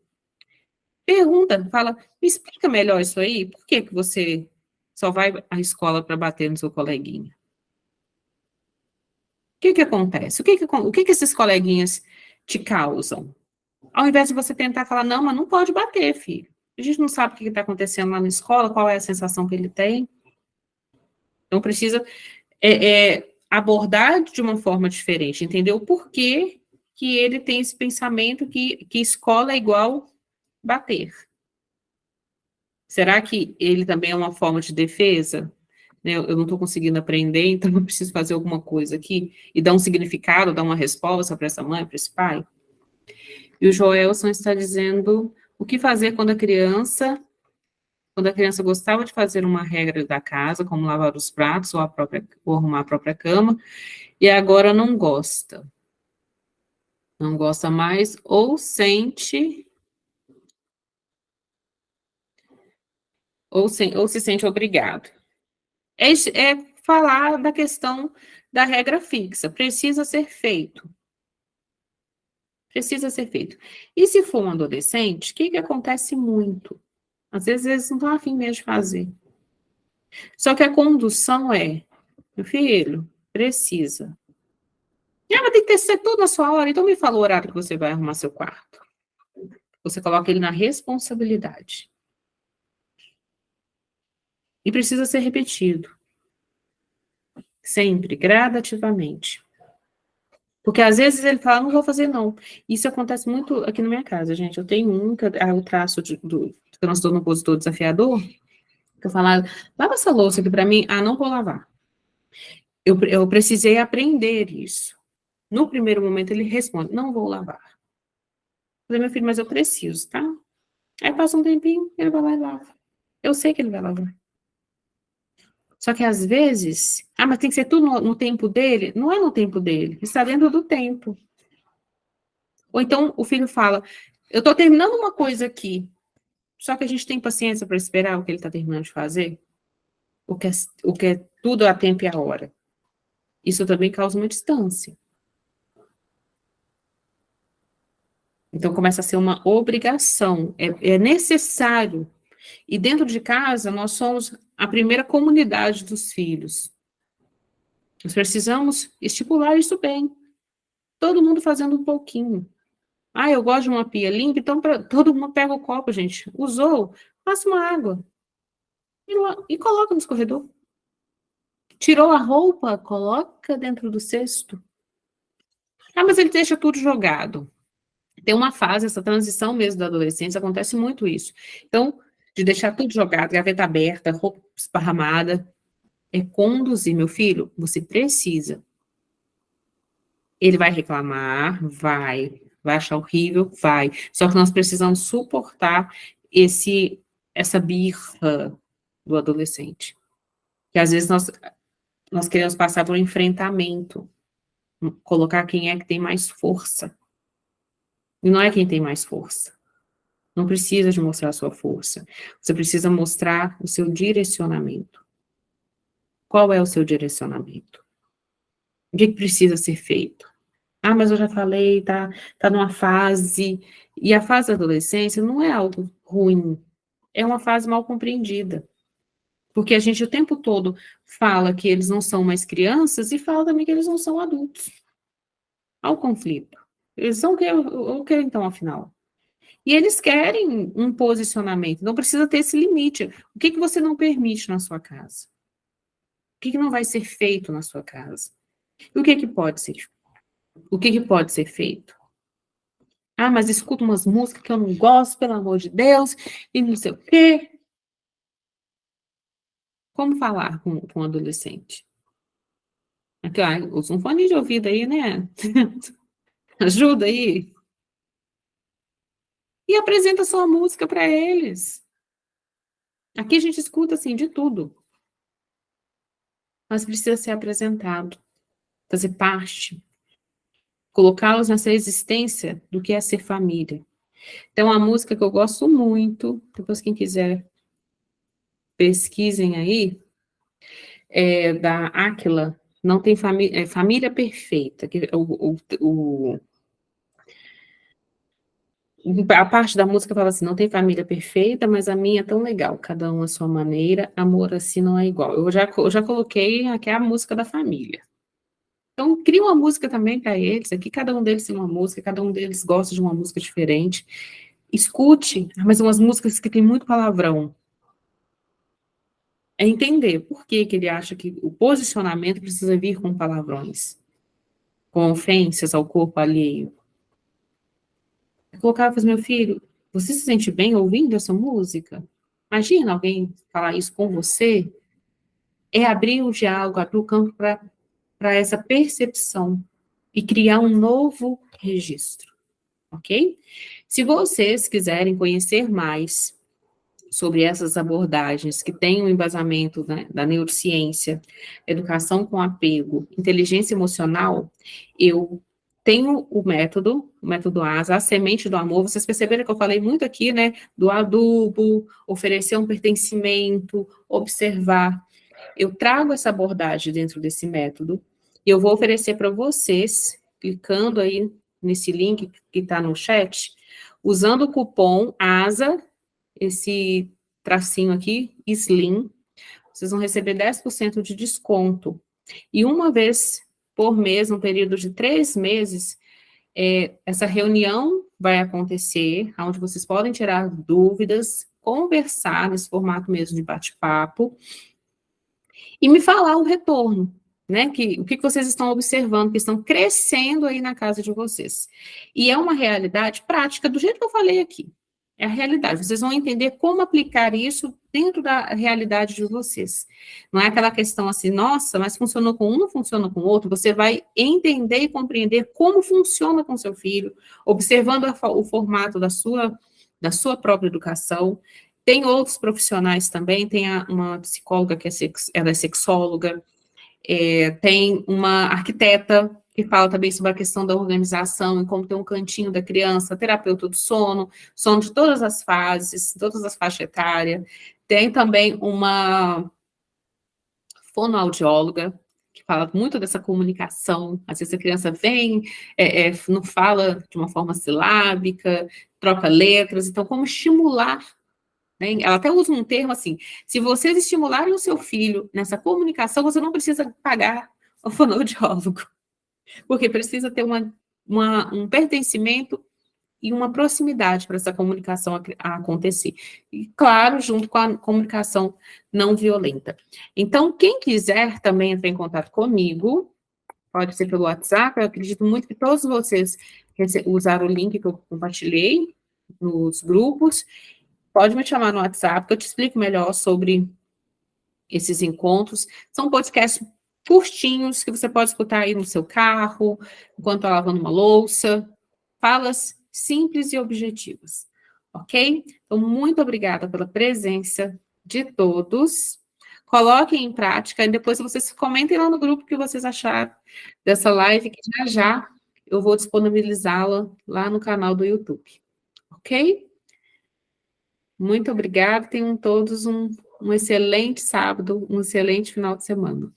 pergunta, fala, me explica melhor isso aí, por que que você só vai à escola para bater no seu coleguinha? O que que acontece? O que que esses coleguinhas te causam? Ao invés de você tentar falar, não, mas não pode bater, filho. A gente não sabe o que está acontecendo lá na escola, qual é a sensação que ele tem. Então, precisa abordar de uma forma diferente, entender o porquê que ele tem esse pensamento que escola é igual bater. Será que ele também é uma forma de defesa? Né, eu não estou conseguindo aprender, então eu preciso fazer alguma coisa aqui e dar um significado, dar uma resposta para essa mãe, para esse pai. E o Joelson está dizendo o que fazer quando a criança gostava de fazer uma regra da casa, como lavar os pratos ou arrumar a própria cama, e agora não gosta. Não gosta mais ou se sente obrigado. É falar da questão da regra fixa, precisa ser feito. Precisa ser feito. E se for um adolescente, o que acontece muito? Às vezes eles não estão afim mesmo de fazer. Só que a condução meu filho, precisa. Ah, mas tem que ser tudo na sua hora, então me fala o horário que você vai arrumar seu quarto. Você coloca ele na responsabilidade. E precisa ser repetido. Sempre, gradativamente. Porque às vezes ele fala, não vou fazer não. Isso acontece muito aqui na minha casa, gente. Eu tenho que é o traço do transtorno opositor desafiador, que eu falo, lava essa louça aqui para mim. Ah, não vou lavar. Eu precisei aprender isso. No primeiro momento ele responde, não vou lavar. Eu falei, meu filho, mas eu preciso, tá? Aí passa um tempinho, ele vai lá e lava. Eu sei que ele vai lavar. Só que às vezes, mas tem que ser tudo no tempo dele. Não é no tempo dele, está dentro do tempo. Ou então o filho fala, eu estou terminando uma coisa aqui, só que a gente tem paciência para esperar o que ele está terminando de fazer? O que é tudo a tempo e a hora. Isso também causa uma distância. Então começa a ser uma obrigação, é necessário. E dentro de casa, nós somos a primeira comunidade dos filhos. Nós precisamos estipular isso bem. Todo mundo fazendo um pouquinho. Ah, eu gosto de uma pia limpa, então todo mundo pega o copo, gente. Usou, passa uma água. E coloca no escorredor. Tirou a roupa, coloca dentro do cesto. Ah, mas ele deixa tudo jogado. Tem uma fase, essa transição mesmo da adolescência, acontece muito isso. Então, de deixar tudo jogado, gaveta aberta, roupa esparramada, é conduzir, meu filho, você precisa. Ele vai reclamar, vai achar horrível, vai. Só que nós precisamos suportar essa birra do adolescente. Que às vezes nós queremos passar por um enfrentamento, colocar quem é que tem mais força. E não é quem tem mais força. Não precisa de mostrar a sua força. Você precisa mostrar o seu direcionamento. Qual é o seu direcionamento? O que precisa ser feito? Ah, mas eu já falei, tá numa fase. E a fase da adolescência não é algo ruim. É uma fase mal compreendida. Porque a gente o tempo todo fala que eles não são mais crianças e fala também que eles não são adultos. Há o conflito. Eles são o que então, afinal? E eles querem um posicionamento, não precisa ter esse limite. O que você não permite na sua casa? O que não vai ser feito na sua casa? E o que pode ser feito? Ah, mas escuta umas músicas que eu não gosto, pelo amor de Deus, e não sei o quê. Como falar com um adolescente? Aqui, usa um fone de ouvido aí, né? Ajuda aí. E apresenta sua música para eles. Aqui a gente escuta, assim, de tudo. Mas precisa ser apresentado, fazer parte, colocá-los nessa existência do que é ser família. Tem uma música que eu gosto muito, depois quem quiser pesquisem aí, da Áquila, não tem família, Família Perfeita, que a parte da música fala assim, não tem família perfeita, mas a minha é tão legal, cada um à sua maneira, amor assim não é igual. Eu já coloquei aqui a música da família. Então, cria uma música também para eles, aqui cada um deles tem uma música, cada um deles gosta de uma música diferente. Escute, mas umas músicas que tem muito palavrão. É entender por que ele acha que o posicionamento precisa vir com palavrões, com ofensas ao corpo alheio. Eu colocava para meu filho, você se sente bem ouvindo essa música? Imagina alguém falar isso com você. É abrir o diálogo, abrir o campo para essa percepção e criar um novo registro, ok? Se vocês quiserem conhecer mais sobre essas abordagens que têm um embasamento, né, da neurociência, educação com apego, inteligência emocional, eu tenho o método ASA, a semente do amor. Vocês perceberam que eu falei muito aqui, né, do adubo, oferecer um pertencimento, observar. Eu trago essa abordagem dentro desse método e eu vou oferecer para vocês, clicando aí nesse link que está no chat, usando o cupom ASA, esse tracinho aqui, SLIM, vocês vão receber 10% de desconto. E uma vez por mês, um período de 3 meses, essa reunião vai acontecer, onde vocês podem tirar dúvidas, conversar nesse formato mesmo de bate-papo, e me falar o retorno, né? O que vocês estão observando, que estão crescendo aí na casa de vocês. E é uma realidade prática, do jeito que eu falei aqui. É a realidade. Vocês vão entender como aplicar isso dentro da realidade de vocês. Não é aquela questão assim, nossa, mas funcionou com um, não funciona com o outro. Você vai entender e compreender como funciona com seu filho, observando o formato da sua própria educação. Tem outros profissionais também, tem uma psicóloga que ela é sexóloga, tem uma arquiteta que fala também sobre a questão da organização e como ter um cantinho da criança, terapeuta do sono de todas as fases, todas as faixas etárias. Tem também uma fonoaudióloga, que fala muito dessa comunicação. Às vezes a criança vem, não fala de uma forma silábica, troca letras, então como estimular, né? Ela até usa um termo assim, se vocês estimularem o seu filho nessa comunicação, você não precisa pagar o fonoaudiólogo, porque precisa ter um pertencimento e uma proximidade para essa comunicação acontecer. E, claro, junto com a comunicação não violenta. Então, quem quiser também entrar em contato comigo, pode ser pelo WhatsApp, eu acredito muito que todos vocês usaram o link que eu compartilhei nos grupos. Pode me chamar no WhatsApp, que eu te explico melhor sobre esses encontros. São podcasts curtinhos que você pode escutar aí no seu carro, enquanto está lavando uma louça. Falas simples e objetivas, ok? Então, muito obrigada pela presença de todos. Coloquem em prática e depois vocês comentem lá no grupo o que vocês acharam dessa live, que já já eu vou disponibilizá-la lá no canal do YouTube, ok? Muito obrigada, tenham todos um excelente sábado, um excelente final de semana.